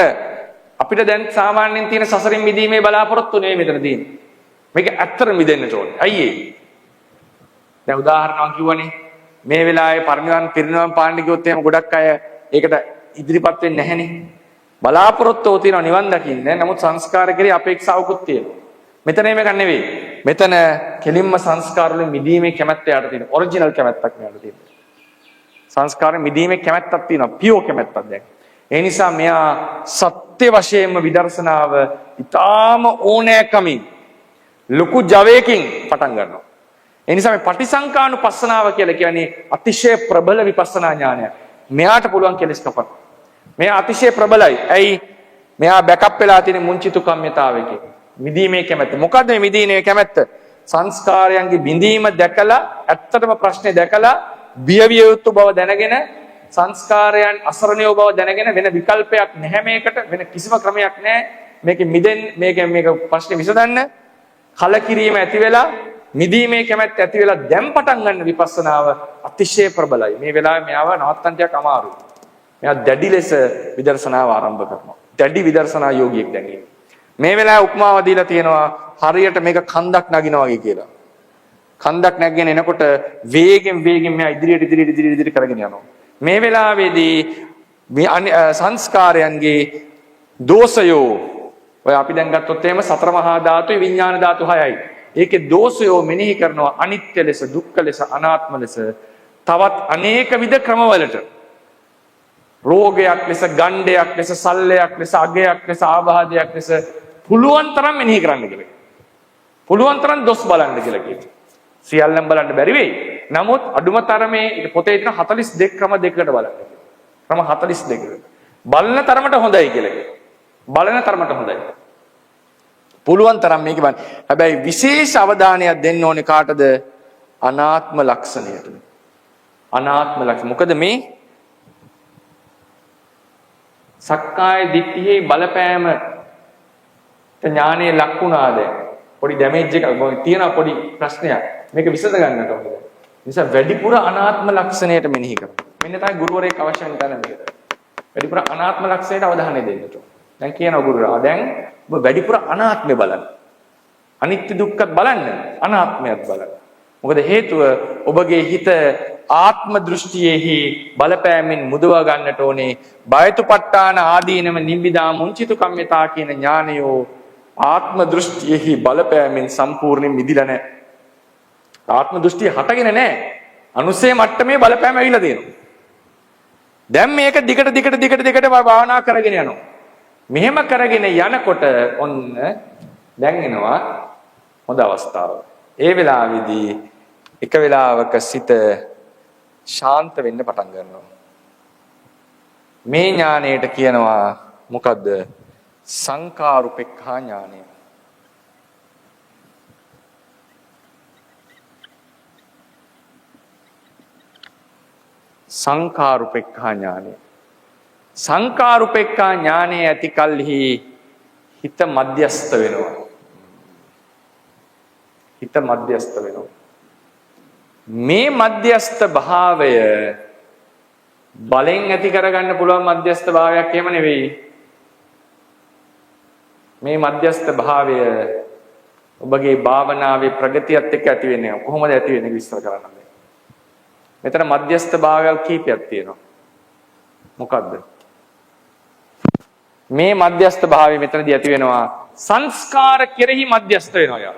අපිට දැන් සාමාන්‍යයෙන් තියෙන සසරින් මිදීමේ බලාපොරොත්තු නෙවෙයි මෙතන තියෙන්නේ. මේක ඇත්තටම මිදෙන්න ඕනේ. අයියේ. දැන් උදාහරණයක් කිව්වනේ මේ වෙලාවේ පිරිනිවන් පාන්න ගියොත් එහෙම ගොඩක් අය ඒකට ඉදිරිපත් වෙන්නේ නැහැනේ. බලාපොරොත්තුව තියෙනවා නිවන් දකින්න. නමුත් සංස්කාර කෙරේ අපේක්ෂාවකුත් තියෙනවා. මෙතන මේක නෙවෙයි. මෙතන කෙලින්ම සංස්කාර වලින් මිදීමේ කැමැත්ත යට තියෙනවා. ඔරිජිනල් කැමැත්තක් මෙයාට තියෙනවා. සංස්කාරෙ මිදීමේ කැමැත්තක් තියෙනවා. පියෝ කැමැත්තක් දැන්. ඒ නිසා මෙයා සත්‍ය වශයෙන්ම විදර්ශනාව ඊටාම ඕනෑකමින් ලොකු ජවයකින් පටන් ගන්නවා. ඒ නිසා මේ පටිසංකානුපස්සනාව කියලා කියන්නේ අතිශය ප්‍රබල විපස්සනා ඥානයක්. මෙයාට පුළුවන් කෙලස් කපන්න. මෙයා අතිශය ප්‍රබලයි. ඇයි? මෙයා බෑකප් වෙලා තියෙන මුංචිතු කම්මිතාවයකින්. මිදීමේ කැමැත්ත. මොකද්ද මේ මිදීමේ කැමැත්ත? සංස්කාරයන්ගේ බිඳීම දැකලා ඇත්තටම ප්‍රශ්නේ දැකලා බියවිය යුතු බව දැනගෙන සංස්කාරයන් අසරණීය බව දැනගෙන වෙන විකල්පයක් නැහැ මේකට, වෙන කිසිම ක්‍රමයක් නැහැ මේකෙ මිදෙන්න, මේක ප්‍රශ්නේ විසඳන්න. කලකිරීම ඇති වෙලා මිදීමේ කැමැත්ත ඇති වෙලා දැන් පටන් ගන්න විපස්සනාව අතිශය ප්‍රබලයි. මේ වෙලාවේ මෙයාව නවත්තන්න ටිකක් අමාරුයි. මෙයා දැඩි ලෙස විදර්ශනාව ආරම්භ කරනවා. දැඩි විදර්ශනා යෝගියෙක් දැන් ඉන්නේ. මේ වෙලාවේ උපමාව දීලා තියෙනවා හරියට මේක කන්දක් නගිනවා වගේ කියලා. කන්දක් නැගගෙන එනකොට වේගෙන් මෙයා ඉදිරියට කරගෙන යනවා. මේ වෙලාවේදී මේ සංස්කාරයන්ගේ දෝෂයෝ ඔය අපි දැන් ගත්තොත් එහෙම සතර මහා ධාතුයි විඥාන ධාතු 6යි. ඒකේ දෝෂයෝ මෙනෙහි කරනවා අනිත්‍ය ලෙස, දුක්ඛ ලෙස, අනාත්ම ලෙස, තවත් අනේක විද ක්‍රමවලට. රෝගයක් ලෙස, ගණ්ඩයක් ලෙස, සල්ලයක් ලෙස, අගයක් ලෙස, ආබාධයක් ලෙස පුළුවන් තරම් මෙනෙහි කරන්න කියලා. පුළුවන් තරම් දොස් බලන්න කියලා කියනවා. සියල්ලම බලන්න බැරි වෙයි. නමුත් අඩුම තරමේ පොතේ තියෙන 42 ක්‍රම දෙකකට බලන්න. ක්‍රම 42කට. බලන තරමට හොඳයි කියලා කියනවා. බලන තරමට හොඳයි. පුළුවන් තරම් මේක බලන්න. හැබැයි විශේෂ අවධානයක් දෙන්න ඕනේ කාටද? අනාත්ම ලක්ෂණයට. අනාත්ම ලක්ෂණ. මොකද මේ සක්කාය දිට්ඨියේ බලපෑම ඥානයේ ලක්ුණාද? පොඩි ඩැමේජ් එකක් තියෙන පොඩි ප්‍රශ්නයක්. මේක විසඳ ගන්නට ඕනේ. නිසා වැඩිපුර අනාත්ම ලක්ෂණයට මෙනෙහි කරන්න. මෙන්න තමයි ගුරුවරයෙක් අවශ්‍ය වෙන තැන මේක. වැඩිපුර අනාත්ම ලක්ෂණයට අවධානය දෙන්න ඕනේ. දැන් කියනවා ගුරුවරයා දැන් ඔබ වැඩිපුර අනාත්මය බලන්න. අනිත්‍ය දුක්ඛත් බලන්න, අනාත්මයත් බලන්න. මොකද හේතුව ඔබගේ හිත ආත්ම දෘෂ්ටියෙහි බලපෑමෙන් මුදවා ගන්නට ඕනේ. බයතුපට්ඨාන ආදීනම නිබ්බිදා මුංචිතු කම්මිතා කියන ඥානයෝ ආත්ම දෘෂ්ටියෙහි බලපෑමෙන් සම්පූර්ණයෙන් මිදිලා නැහැ. ආත්ම දෘෂ්ටිය හටගෙන නැහැ. අනුසය මට්ටමේ බලපෑම ඇවිල්ලා තියෙනවා. දැන් මේක දිගට භාවනා කරගෙන යනවා. මෙහෙම කරගෙන යනකොට ඔන්න දැන් එනවා හොඳ අවස්ථාව. ඒ වෙලාවේදී එක වෙලාවක සිත ශාන්ත වෙන්න පටන් ගන්නවා. මේ ඥාණයට කියනවා මොකද්ද? සංකාරුපෙක්ඛා ඥානය. සංකාරුපෙක්ඛා ඥානය. සංකාරුපෙක්ඛා ඥානය ඇති කල්හි හිත මධ්‍යස්ත වෙනවා. හිත මධ්‍යස්ත වෙනවා. මේ මධ්‍යස්ත භාවය බලෙන් ඇති කරගන්න පුළුවන් මධ්‍යස්ත භාවයක් එහෙම නෙවෙයි. මේ මධ්‍යස්ත භාවය ඔබගේ භාවනාවේ ප්‍රගතියත් එක්ක ඇති වෙන්නේ. කොහොමද ඇති වෙන්නේ විස්තර කරන්න බෑ. මෙතන මධ්‍යස්ත භාවයක් කීපයක් තියෙනවා. මොකද්ද? මේ මධ්‍යස්ත භාවය මෙතනදී ඇති වෙනවා සංස්කාර කෙරෙහි මධ්‍යස්ත වෙනවා යා.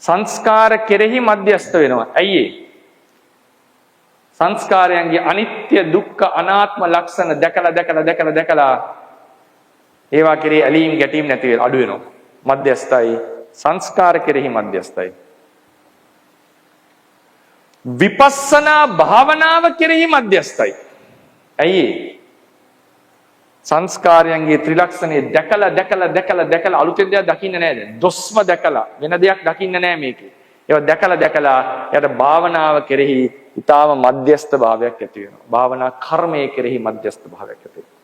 සංස්කාර කෙරෙහි මධ්‍යස්ත වෙනවා. ඇයි ඒ? සංස්කාරයන්ගේ අනිත්‍ය දුක්ඛ අනාත්ම ලක්ෂණ දැකලා ඒවා කෙරෙහි ඇලීම් ගැටීම් නැති වෙලා අඩු වෙනවා. මධ්‍යස්තයි. සංස්කාර කෙරෙහි මධ්‍යස්තයි. විපස්සනා භාවනාව කෙරෙහි මධ්‍යස්තයි. ඇයි ඒ? සංස්කාරයන්ගේ ත්‍රිලක්ෂණය දැකලා අලුතෙන් දෙයක් දකින්න නැහැ දැන්. දොස්ම දැකලා වෙන දෙයක් දකින්න නැහැ මේකේ. ඒවා දැකලා යට භාවනාව කෙරෙහි ඊටාම මධ්‍යස්ත භාවයක් ඇති වෙනවා. භාවනා කර්මයේ කෙරෙහි මධ්‍යස්ත භාවයක් ඇති වෙනවා.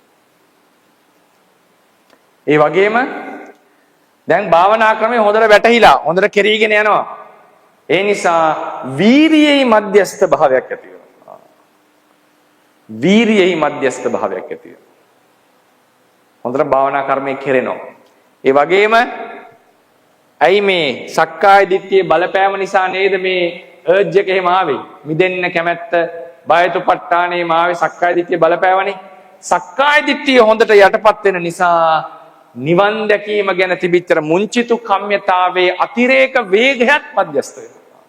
ඒ වගේම දැන් භාවනා ක්‍රමය හොඳට වැටහිලා හොඳට කෙරීගෙන යනවා. ඒ නිසා වීරියෙහි මධ්‍යස්ත භාවයක් ඇති වෙනවා. වීරියෙහි මධ්‍යස්ත භාවයක් ඇති වෙනවා. හොඳට භාවනා කර්මයේ කෙරෙනවා. ඒ වගේම ඇයි මේ සක්කාය දිට්ඨියේ බලපෑම නිසා නේද මේ අර්ජ් එක එහෙම ආවේ? මිදෙන්න කැමැත්ත, බයතුපට්ඨානේ ආවේ සක්කාය දිට්ඨියේ බලපෑවනේ. සක්කාය දිට්ඨිය හොඳට යටපත් වෙන නිසා නිවන් දැකීම ගැන තිබිච්ච මුංචිතු කම්යතාවේ අතිරේක වේගයක් මධ්‍යස්ත වෙනවා.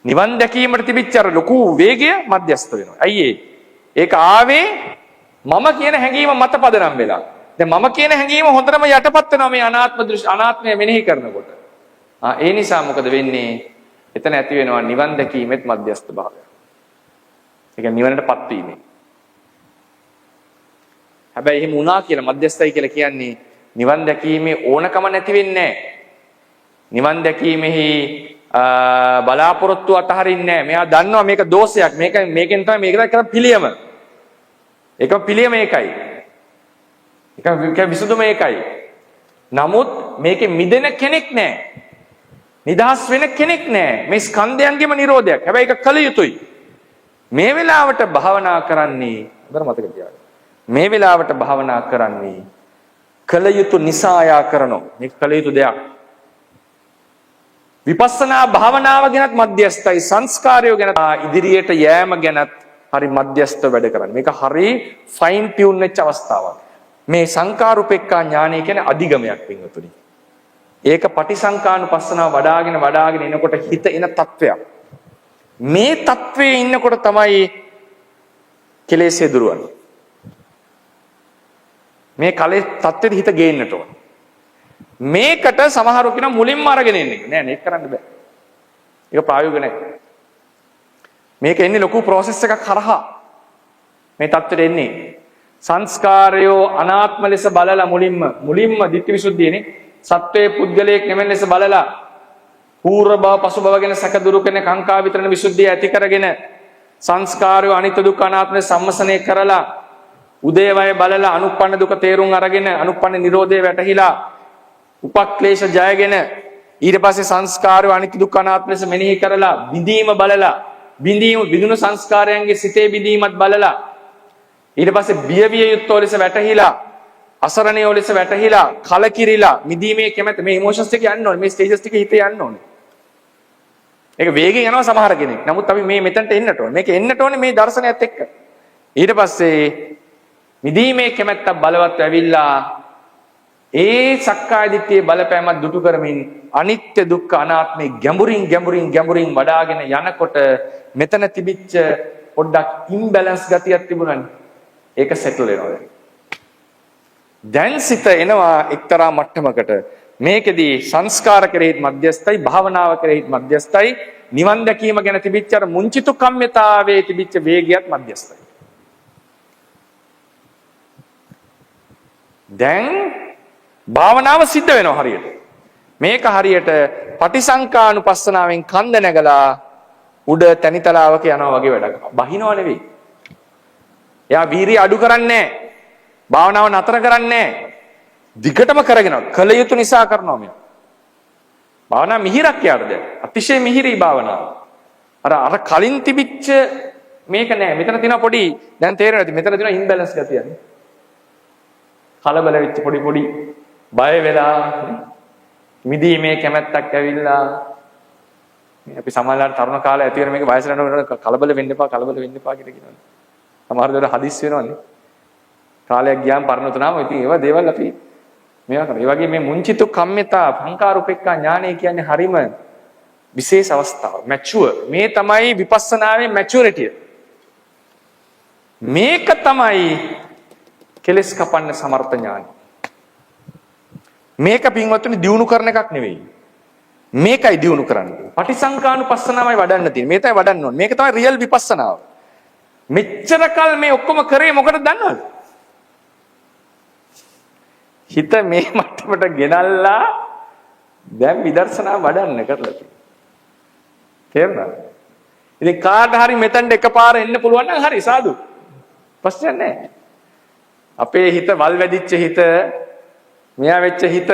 නිවන් දැකීමට තිබිච්ච ලොකු වේගය මධ්‍යස්ත වෙනවා. ඇයි ඒක ආවේ මම කියන හැඟීම මත පදනම් වෙලා. දැන් මම කියන හැඟීම හොඳටම යටපත් වෙනවා මේ අනාත්මය මෙනෙහි කරනකොට. ඒ නිසා මොකද වෙන්නේ? එතන ඇති වෙනවා නිවන් දැකීමෙත් මධ්‍යස්ථ භාවය. ඒ කියන්නේ නිවනටපත් වීමේ. හැබැයි එහෙම වුණා කියලා මධ්‍යස්ථයි කියලා කියන්නේ නිවන් දැකීමේ ඕනකම නැති වෙන්නේ නැහැ. නිවන් දැකීමෙහි බලාපොරොත්තු අතහරින්නේ නැහැ. මෙයා දන්නවා මේක දෝෂයක්. මේකෙන් තමයි මේකට කරන පිළියම. ඒකම පිළියම ඒකයි. ඒක විසුදුම ඒකයි. නමුත් මේකේ මිදෙන කෙනෙක් නැහැ. නිදහස් වෙන කෙනෙක් නැහැ. මේ ස්කන්ධයන්ගේම නිරෝධයක්. හැබැයි ඒක කල යුතුයි. මේ වෙලාවට භාවනා කරන්නේ හොඳට මතක තියාගන්න. මේ වෙලාවට භාවනා කරන්නේ කල යුතු නිසා යා කරනවා. මේක කල යුතු දෙයක්. විපස්සනා භාවනාව ගැනත් මධ්‍යස්ථයි, සංස්කාරය ගැන ඉදිරියට යෑම ගැනත් හරි මධ්‍යස්ථ වැඩ කරන්නේ. මේක හරි ෆයින් ටියුන් වෙච්ච අවස්ථාවක්. මේ සංකාරුපෙක්ඛා ඥානය කියන්නේ අධිගමයක් පින්වතුනි. ඒක පටිසංකානුපස්සනාව වඩාගෙන එනකොට හිත එන තත්වයක්. මේ තත්වයේ ඉන්නකොට තමයි කෙලෙස් දුරවන්නේ. මේ කලේ තත්ත්වෙට හිත ගේන්නට ඕන. මේකට සමහරව කියන මුලින්ම අරගෙන ඉන්නේ. නෑ මේක කරන්න බෑ. ඒක ප්‍රායෝගික නෑ. මේක එන්නේ ලොකු process එකක් කරහා. මේ තත්ත්වෙට එන්නේ. සංස්කාරයෝ අනාත්ම ලෙස බලලා මුලින්ම ditthi visuddhiයනේ. සත්වයේ පුද්ගලයෙක් නෙමෙයි ලෙස බලලා පූර්ව භව පසු භව ගැන සැක දුරු කරන කාංකා විතරණ විසුද්ධිය ඇති කරගෙන සංස්කාරයෝ අනිත්‍ය දුක්ඛ අනාත්ම සම්මසනය කරලා උදේවය බලලා අනුප්පන්න දුක තේරුම් අරගෙන අනුප්පන්න නිරෝධය වැටහිලා උපක්ලේශ ජයගෙන ඊට පස්සේ සංස්කාරය අනිත්‍ය දුක්ඛ අනාත්ම ලෙස මෙනෙහි කරලා බිඳීම බලලා බිඳුණු සංස්කාරයන්ගේ සිතේ බිඳීමත් බලලා ඊට පස්සේ බියවිය යුත්තෝ ලෙස වැටහිලා අසරණයෝ ලෙස වැටහිලා කලකිරිලා මිදීමේ කැමැත්ත මේ ඉමෝෂන්ස් ටික යන්න ඕනේ මේ ස්ටේජස් ටික හිතේ යන්න ඕනේ. ඒක වේගෙන් යනවා සමහර කෙනෙක්. නමුත් අපි මේ මෙතනට එන්නට ඕනේ. මේක එන්නට ඕනේ මේ දර්ශනයත් එක්ක. ඊට පස්සේ මිදීමේ කැමැත්ත බලවත් ඇවිල්ලා ඒ සක්කාය දිට්ඨියේ බලපෑමක් දුටු කරමින් අනිත්‍ය දුක්ඛ අනාත්මේ ගැඹුරින් වඩාගෙන යනකොට මෙතන තිබිච්ච පොඩ්ඩක් ඉම්බැලන්ස් ගතියක් තිබුණානේ. ඒක සෙටල් වෙනවා. දැන් සිත එනවා එක්තරා මට්ටමකට. මේකෙදී සංස්කාර කෙරෙහිත් මධ්‍යස්ථයි, භාවනාව කෙරෙහිත් මධ්‍යස්ථයි, නිවන් දැකීම ගැන තිබිච්ච අර මුංචිතු කම්මිතාවේ තිබිච්ච වේගයත් මධ්‍යස්ථයි. දැන් භාවනාව සිද්ධ වෙනවා හරියට. මේක හරියට පටිසංකානුපස්සනාවෙන් කන්ද නැගලා උඩ තනිතලාවක යනවා වගේ වැඩක්. බහිනව නෙවෙයි. එයා වීරිය අඩු කරන්නේ නැහැ. භාවනාව නතර කරන්නේ නැහැ. දිගටම කරගෙන කල යුතු නිසා කරනවා මෙයා. භාවනා මිහිරක් යාට දැන්. අතිශය මිහිරි භාවනාව. අර කලින් තිබිච්ච මේක නෑ. මෙතන තියෙන පොඩි දැන් තේරෙනවද? මෙතන තියෙන ඉම්බැලන්ස් ගතියනේ. කලබල වෙච්ච පොඩි බය වෙලා මිදීමේ කැමැත්තක් ඇවිල්ලා අපි සමහරවිට තරුණ කාලේ ඇති වෙන මේක වයසට යනකොට කලබල වෙන්න එපා කියලා කියනවා. සමහර දවල් හදිස් වෙනවනේ. කාලයක් ගියාම පරණතුනාම ඉතින් ඒවා දේවල් අපි මේවා කරා. ඒ වගේ මේ මුංචිතු කම්මිතා සංකාරුපෙක්ඛා ඥානය කියන්නේ හරිම විශේෂ අවස්ථාවක්. මැචුවර්. මේ තමයි විපස්සනාවේ මැචුරිටිය. මේක තමයි කෙලස් කපන්න සමර්ථ ඥානය. මේක පින්වත්නි දියුණු කරන එකක් නෙවෙයි. මේකයි දියුණු කරන්නේ. පටිසංකානුපස්සනාවයි වඩන්න තියෙන්නේ. මේ තමයි වඩන්න ඕනේ. මේක තමයි රියල් විපස්සනාව. මෙච්චර කල් මේ ඔක්කොම කරේ මොකටද දන්නවද? හිත මේ මට්ටමට ගෙනල්ලා දැන් විදර්ශනා වඩන්න කරලා තියෙනවා. තේරුණාද? ඉතින් කාට හරි මෙතනට එකපාර එන්න පුළුවන් නම් හරි සාදු. ප්‍රශ්නයක් නැහැ. අපේ හිත වල් වැදිච්ච හිත මෙයා වෙච්ච හිත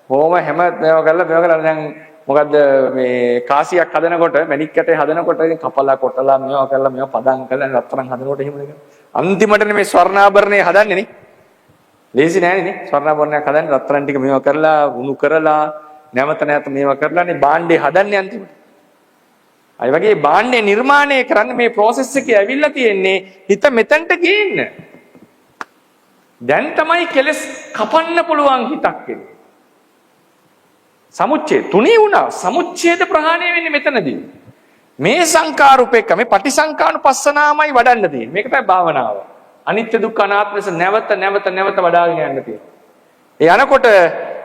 කොහොම හැම මේවා කරලා දැන් මොකද්ද මේ කාසියක් හදනකොට මැණික් කැටේ හදනකොට කපලා කොටලා මේවා කරලා මේවා පදම් කරලා රත්තරන් හදනකොට එහෙම නේද? අන්තිමට මේ ස්වර්ණාභරණේ හදන්නේ නේ. ලේසි නෑනේ නේ. ස්වර්ණාභරණයක් හදන්නේ රත්තරන් ටික මේවා කරලා උණු කරලා නැවත මේවා කරලානේ භාණ්ඩේ හදන්නේ අන්තිමට. අය වගේ භාණ්ඩේ නිර්මාණය කරන්න මේ process එකේ ඇවිල්ලා තියෙන්නේ හිත මෙතනට ගේන්න. දැන් තමයි කෙලස් කපන්න පුළුවන් හිතක් එන්නේ. සමුච්ඡේද තුනී වුණා. සමුච්ඡේද ප්‍රහාණය වෙන්නේ මෙතනදී. මේ සංකාරුපෙක්ක මේ පටිසංකානුපස්සනාමයි වඩන්න තියෙන්නේ. මේක තමයි භාවනාව. අනිත්‍ය දුක්ඛ අනාත්ම ලෙස නැවත වඩාගෙන යන්න තියෙනවා. ඒ යනකොට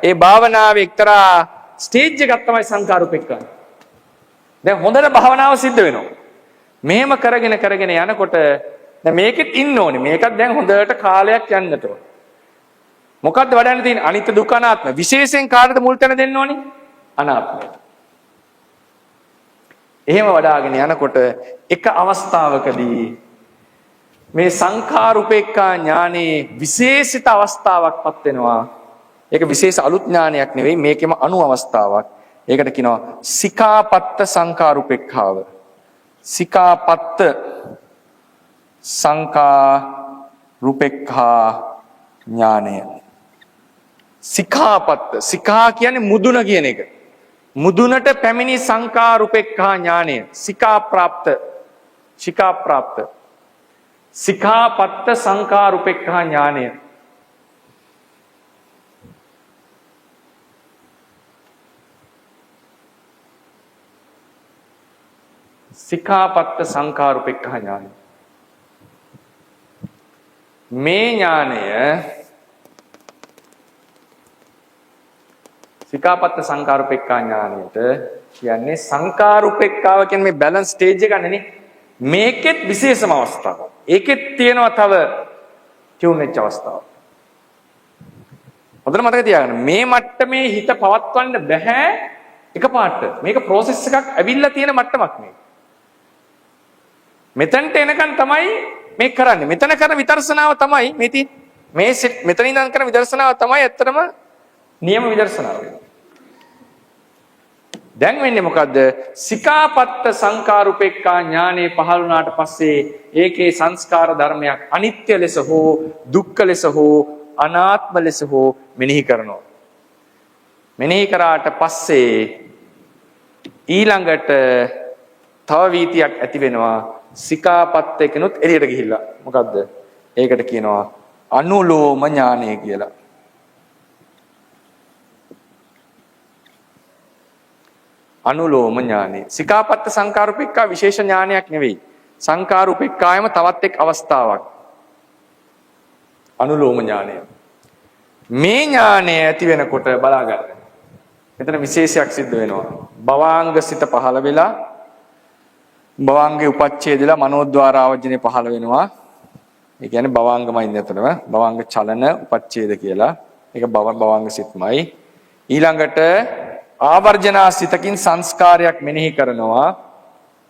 ඒ භාවනාවේ එක්තරා ස්ටේජ් එකක් තමයි සංඛාරුපෙක්ඛා. දැන් හොඳට භාවනාව සිද්ධ වෙනවා. මෙහෙම කරගෙන යනකොට දැන් මේකෙත් ඉන්න ඕනේ. මේකත් දැන් හොඳට කාලයක් යන්නට ඕනේ. මොකද්ද වඩන්න තියෙන්නේ? අනිත්‍ය දුක්ඛ අනාත්ම. විශේෂයෙන් කාටද මුල් තැන දෙන්න ඕනේ? අනාත්මයට. එහෙම වඩාගෙන යනකොට එක අවස්ථාවකදී මේ සංඛාරුපේක්ඛා ඥානයේ විශේෂිත අවස්ථාවක්පත් වෙනවා. ඒක විශේෂ අලුත් ඥානයක් නෙවෙයි, මේකෙම අනු අවස්ථාවක්. ඒකට කියනවා සිකාපත්ත සංඛාරුපේක්ඛාව. සිකාපත්ත සංඛාරුපේක්ඛා ඥානය. සිකාපත්ත, සිකා කියන්නේ මුදුන කියන එක. මුදුනට පැමිණි සංඛාරුපේක්ඛා ඥානය. සිකාප්‍රාප්ත සිකාපත්ත සංඛාරුපේක්ඛා ඥානය. සිකාපත්ත සංඛාරුපේක්ඛා ඥානය. මේ ඥානය සිකාපත්ත සංඛාරුපේක්ඛා ඥානයට කියන්නේ සංඛාරුපේක්ඛාව කියන්නේ මේ බැලන්ස් ස්ටේජ් එක ගන්නනේ. මේකෙත් විශේෂම අවස්ථාවක්. ඒකෙත් තියෙනවා තව ටියුන් වෙච්ච අවස්ථාවක්. හොඳට මතක තියාගන්න. මේ මට්ටමේ හිත පවත්වන්න බෑ එකපාරට. මේක ප්‍රොසෙස් එකක් ඇවිල්ලා තියෙන මට්ටමක් මේක. මෙතනට එනකන් තමයි මේක කරන්නේ. මෙතන කරන විදර්ශනාව තමයි මේ මෙතන ඉඳන් කරන විදර්ශනාව තමයි ඇත්තටම නියම විදර්ශනාව. දැන් වෙන්නේ මොකද්ද? සිකාපත්ත සංඛාරුපේක්ඛා ඥානෙ පහළ වුණාට පස්සේ ඒකේ සංස්කාර ධර්මයක් අනිත්‍ය ලෙස හෝ දුක්ඛ ලෙස හෝ අනාත්ම ලෙස හෝ මෙනෙහි කරනවා. මෙනෙහි කරාට පස්සේ ඊළඟට තව වීතියක් ඇති වෙනවා. සිකාපත්ත එකනොත් එළියට ගිහිල්ලා. මොකද්ද? ඒකට කියනවා අනුලෝම ඥානය කියලා. අනුලෝම ඥානෙ. සිකාපත්ත සංඛාරුපේක්ඛා විශේෂ ඥානයක් නෙවෙයි. සංඛාරුපේක්ඛායම තවත් එක් අවස්ථාවක්. අනුලෝම ඥානය. මේ ඥානය ඇති වෙනකොට බලා ගන්න. මෙතන විශේෂයක් සිද්ධ වෙනවා. භවාංග සිත පහළ වෙලා භවාංගේ උපච්ඡේදලා මනෝද්වාර ආවර්ජනේ පහළ වෙනවා. ඒ කියන්නේ භවාංගමයි ඉන්නතරම භවාංග චලන උපච්ඡේද කියලා. ඒක භවාංග සිත්මයි. ඊළඟට ආවර්ජනා සිතකින් සංස්කාරයක් මෙනෙහි කරනවා.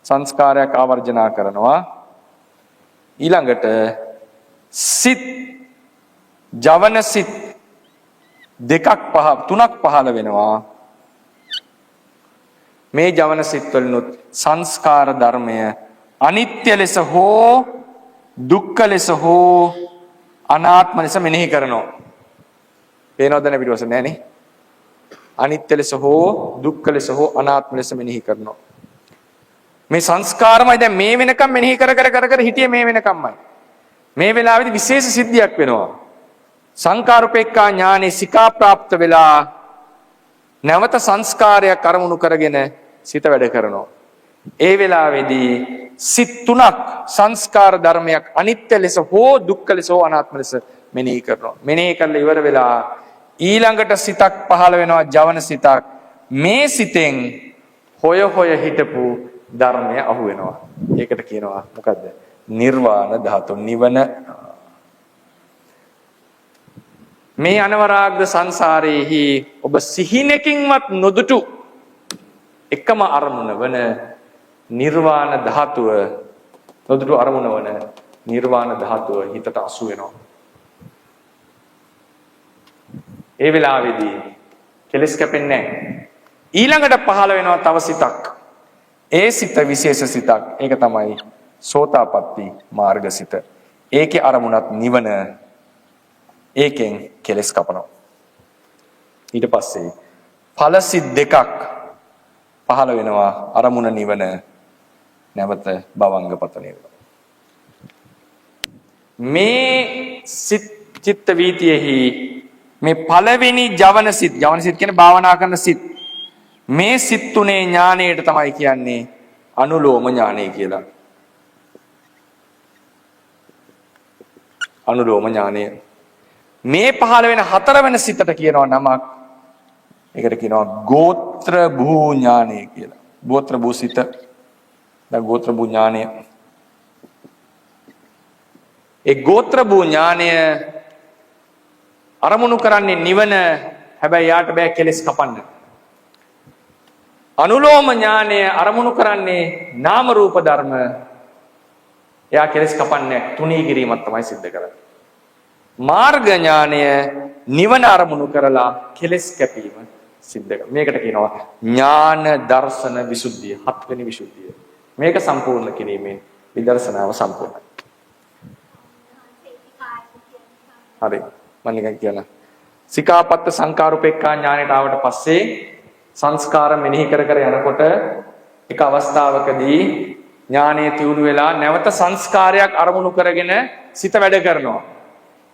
සංස්කාරයක් ආවර්ජනා කරනවා. ඊළඟට සිත් ජවන සිත් තුනක් පහළ වෙනවා. මේ ජවන සිත් වලිනුත් සංස්කාර ධර්මය අනිත්‍ය ලෙස හෝ දුක්ඛ ලෙස හෝ අනාත්ම ලෙස මෙනෙහි කරනවා. පේනවද නැ පිටවස නෑනේ. අනිත්‍ය ලෙස හෝ දුක්ඛ ලෙස හෝ අනාත්ම ලෙස මෙනෙහි කරනවා. මේ සංස්කාරමයි දැන් මේ වෙනකම් මෙනෙහි කර හිටියේ මේ වෙනකම්මයි. මේ වෙලාවේදී විශේෂ සිද්ධියක් වෙනවා. සංඛාරුපේක්ඛා ඥානෙ සිකා ප්‍රාප්ත වෙලා නැවත සංස්කාරයක් අරමුණු කරගෙන සිත වැඩ කරනවා. ඒ වෙලාවේදී සිත් තුනක් සංස්කාර ධර්මයක් අනිත්‍ය ලෙස හෝ දුක්ඛ ලෙස හෝ අනාත්ම ලෙස මෙනෙහි කරනවා. මෙනෙහි කරලා ඉවර වෙලා ඊළඟට සිතක් පහළ වෙනවා ජවන සිතක්. මේ සිතෙන් හොය හිටපු ධර්මය අහු වෙනවා. ඒකට කියනවා මොකද්ද? නිර්වාණ ධාතු නිවන. මේ අනවරාග්ද සංසාරයේහි ඔබ සිහිනකින්වත් නොදුටු එකම අරමුණ වන නිර්වාණ ධාතුව නොදුටු අරමුණ වන නිර්වාණ ධාතුව හිතට අසු වෙනවා. ඒ වෙලාවේදී කෙලස් කැපෙන්නේ නැහැ. ඊළඟට පහළ වෙනවා තව සිතක්. ඒ සිත විශේෂ සිතක්. ඒක තමයි සෝතාපට්ටි මාර්ග සිත. ඒකේ අරමුණත් නිවන. ඒකෙන් කෙලස් කපනවා. ඊට පස්සේ ඵල සිත් දෙකක් පහළ වෙනවා. අරමුණ නිවන නැවත භවංගපත නිවන. මේ සිත් චිත්ත වීතියෙහි මේ පළවෙනි ජවන සිත් කියන්නේ භාවනා කරන සිත්. මේ සිත් තුනේ ඥානයට තමයි කියන්නේ අනුලෝම ඥානය කියලා. අනුලෝම ඥානය. මේ පහළ වෙන හතරවෙනි සිතට කියනවා නමක්. ඒකට කියනවා ගෝත්‍ර භූ ඥානය කියලා. ගෝත්‍ර භූ සිත. දැන් ගෝත්‍ර භූ ඥානය. ඒ ගෝත්‍ර භූ ඥානය අරමුණු කරන්නේ නිවන. හැබැයි යාට බෑ කෙලස් කපන්න. අනුලෝම ඥානය අරමුණු කරන්නේ නාම රූප ධර්ම. එයා කෙලස් කපන්නේ තුනී කිරීමක් තමයි සිද්ධ කරන්නේ. මාර්ග ඥානය නිවන අරමුණු කරලා කෙලස් කැපීම සිද්ධ කරනවා. මේකට කියනවා ඥාන දර්ශන විසුද්ධිය. හත්වෙනි විසුද්ධිය. මේක සම්පූර්ණ කිරීමෙන් විදර්ශනාව සම්පූර්ණයි. හරි. මම නිකන් කියන සිකාපත්ත සංකාරූපේක්ඛා ඥානයට ආවට පස්සේ සංස්කාර මෙනෙහි කර කර යනකොට එක අවස්ථාවකදී ඥානයේ තියුණු වෙලා නැවත සංස්කාරයක් අරමුණු කරගෙන සිත වැඩ කරනවා.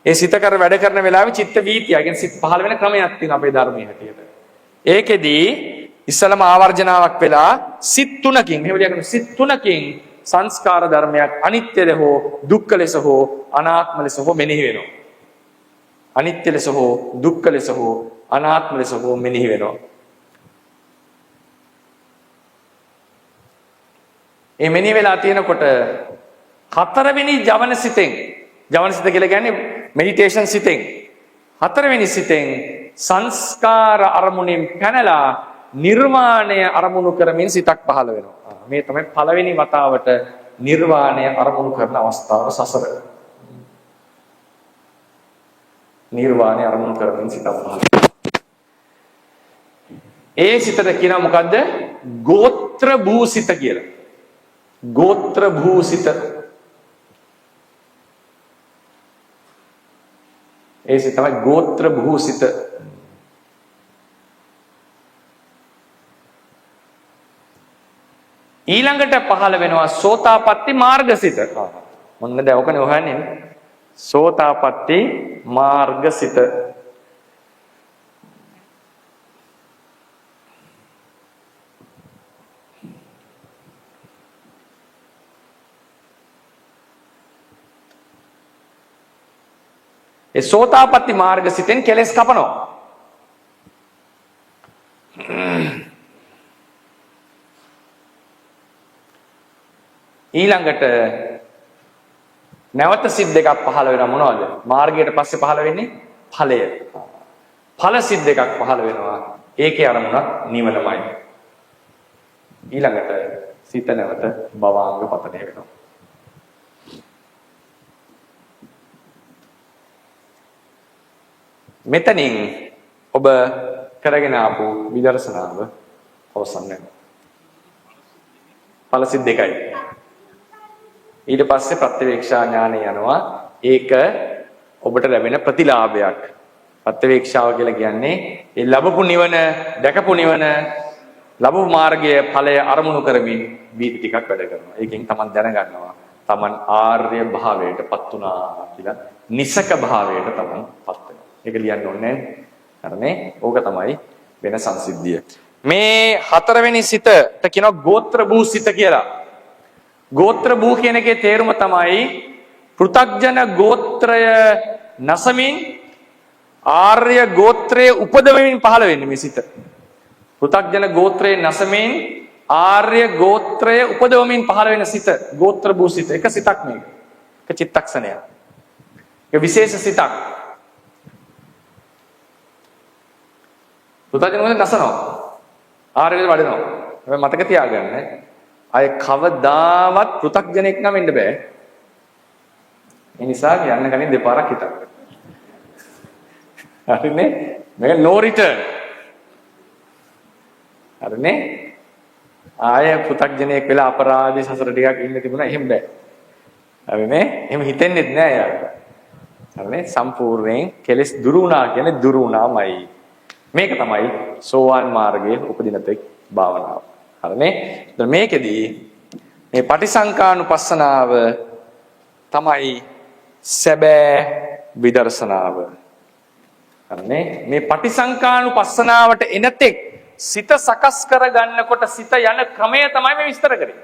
ඒ සිත කර වැඩ කරන වෙලාවේ චිත්ත වීතිය, කියන්නේ සිත් පහළ වෙන ක්‍රමයක් තියෙනවා අපේ ධර්මයේ හැටියට. ඒකෙදී ඉස්සලම ආවර්ජනාවක් වෙලා සිත් තුනකින්, එහෙම කියනවා සිත් තුනකින් සංස්කාර ධර්මයක් අනිත්‍ය හෝ දුක්ඛ ලෙස හෝ අනාත්ම ලෙස හෝ මෙනෙහි වෙනවා. අනිත්‍ය ලෙස හෝ දුක්ඛ ලෙස හෝ අනාත්ම ලෙස හෝ මෙනෙහි වෙනවා. ඒ මෙනෙහි වෙලා තියෙනකොට හතරවෙනි ජවන සිතෙන්, ජවන සිත කියලා කියන්නේ මෙඩිටේෂන් සිතෙන්, හතරවෙනි සිතෙන් සංස්කාර අරමුණෙන් පැනලා නිර්වාණය අරමුණු කරමින් සිතක් පහළ වෙනවා. මේ තමයි පළවෙනි වතාවට නිර්වාණය අරමුණු කරන අවස්ථාව සසර. නිර්වාණය අරමුණු කරමින් සිතක් පහළ වෙනවා. ඒ සිතට කියනවා මොකද්ද? ගෝත්‍ර භූසිත කියලා. ගෝත්‍ර භූසිත. ඒ සිත තමයි ගෝත්‍ර භූසිත. ඊළඟට පහළ වෙනවා සෝතාපට්ටි මාර්ගසිත. මොන්න දැන් ඔකනේ හොයන්නේ. සෝතාපට්ටි මාර්ගසිත. ඒ සෝතාපට්ටි මාර්ගසිතෙන් කෙලස් කපනවා. ඊළඟට නැවත සිත් දෙකක් පහළ වෙනවා. මොනවද? මාර්ගයට පස්සේ පහළ වෙන්නේ ඵලය. ඵල සිත් දෙකක් පහළ වෙනවා. ඒකේ අරමුණක් නිවනමයි. ඊළඟට සිත නැවත භවාංග පතනය වෙනවා. මෙතනින් ඔබ කරගෙන ආපු විදර්ශනාව අවසන් වෙනවා. ඵල සිත් දෙකයි. ඊට පස්සේ ප්‍රත්‍යවේක්ෂා ඥානය යනවා. ඒක ඔබට ලැබෙන ප්‍රතිලාභයක්. ප්‍රත්‍යවේක්ෂාව කියලා කියන්නේ ඒ ලැබපු නිවන, දැකපු නිවන, ලැබපු මාර්ගයේ ඵලය අරමුණු කරමින් වීති ටිකක් වැඩ කරනවා. ඒකෙන් Taman දැනගන්නවා Taman ආර්ය භාවයටපත් වුණා කියලා. නිසක භාවයට Taman පත් වෙනවා. ඒක ලියන්න ඕනේ නැහැ. ඕක තමයි වෙන සංසිද්ධිය. මේ හතරවෙනි සිතට කියනවා ගෝත්‍ර භූ සිත කියලා. ගෝත්‍ර භූ කියන එකේ තේරුම තමයි පෘථග්ජන ගෝත්‍රය නැසමින් ආර්ය ගෝත්‍රයේ උපදවමින් පහළ වෙන්නේ මේ සිත. පෘථග්ජන ගෝත්‍රයේ නැසමින් ආර්ය ගෝත්‍රයේ උපදවමින් පහළ වෙන සිත ගෝත්‍ර භූ සිත. එක සිතක් මේක. එක චිත්තක්ෂණයක්. ඒක විශේෂ සිතක්. පෘථග්ජන මොකද නැසනවා. ආර්යයට වඩනවා. හැබැයි මතක තියාගන්න අය කවදාවත් පෘථග්ජනෙක් නම් වෙන්න බෑ. ඒ නිසා යන්න කලින් දෙපාරක් හිතන්න. හරිනේ? මේක no return. හරිනේ? ආය පෘථග්ජනෙක් වෙලා අපරාධී සසර ටිකක් ඉන්න තිබුණා එහෙම බෑ. හරිනේ? එහෙම හිතෙන්නෙත් නෑ යාර. හරිනේ? සම්පූර්ණයෙන් කෙලස් දුරු වුණා කියන්නේ දුරු වුණාමයි. මේක තමයි සෝවාන් මාර්ගයේ උපදින තෙක් භාවනාව. හරිනේ? දැන් මේකෙදී මේ පටිසංකානුපස්සනාව තමයි සැබෑ විදර්ශනාව. හරිනේ? මේ පටිසංකානුපස්සනාවට එනතෙක් සිත සකස් කරගන්නකොට සිත යන ක්‍රමය තමයි මේ විස්තර කරන්නේ.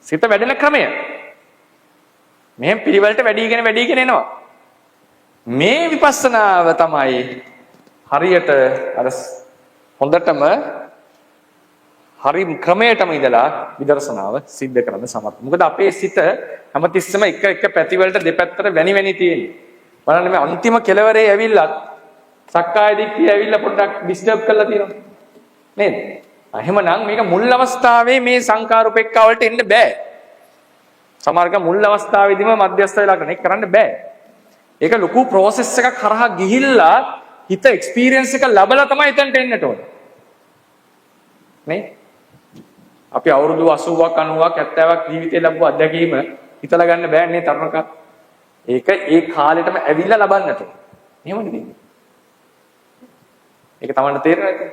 සිත වැඩෙන ක්‍රමය. මෙහෙම පිළිවෙලට වැඩිගෙන එනවා. මේ විපස්සනාව තමයි හරියට අර හොඳටම හරි ක්‍රමයටම ඉඳලා විදර්ශනාව සිද්ධ කරන්න සමත්. මොකද අපේ සිත හැමතිස්සෙම එක පැතිවලට දෙපැත්තට වැනි තියෙන්නේ. බලන්න මේ අන්තිම කෙලවරේ ඇවිල්ලත් සක්කාය දිට්ඨිය ඇවිල්ලා පොඩ්ඩක් ඩිස්ටර්බ් කරලා තියෙනවා. නේද? එහෙමනම් මේක මුල් අවස්ථාවේ මේ සංකාර උපේක්ඛා වලට එන්න බෑ. සමහරක මුල් අවස්ථාවේදීම මධ්‍යස්ථ වෙලා කරන්න බෑ. ඒක ලොකු process එකක් කරහා ගිහිල්ලා හිත experience එක ලැබලා තමයි එතනට එන්නට ඕනේ. නේ? අපි අවුරුදු 80ක් 90ක් 70ක් ජීවිතේ ලැබුව අත්දැකීම හිතලා ගන්න බෑනේ තරුණක. ඒක ඒ කාලෙටම ඇවිල්ලා ලබන්නට ඕනේ. එහෙම නෙමෙයි. ඒක තමයි තේරෙන්නේ.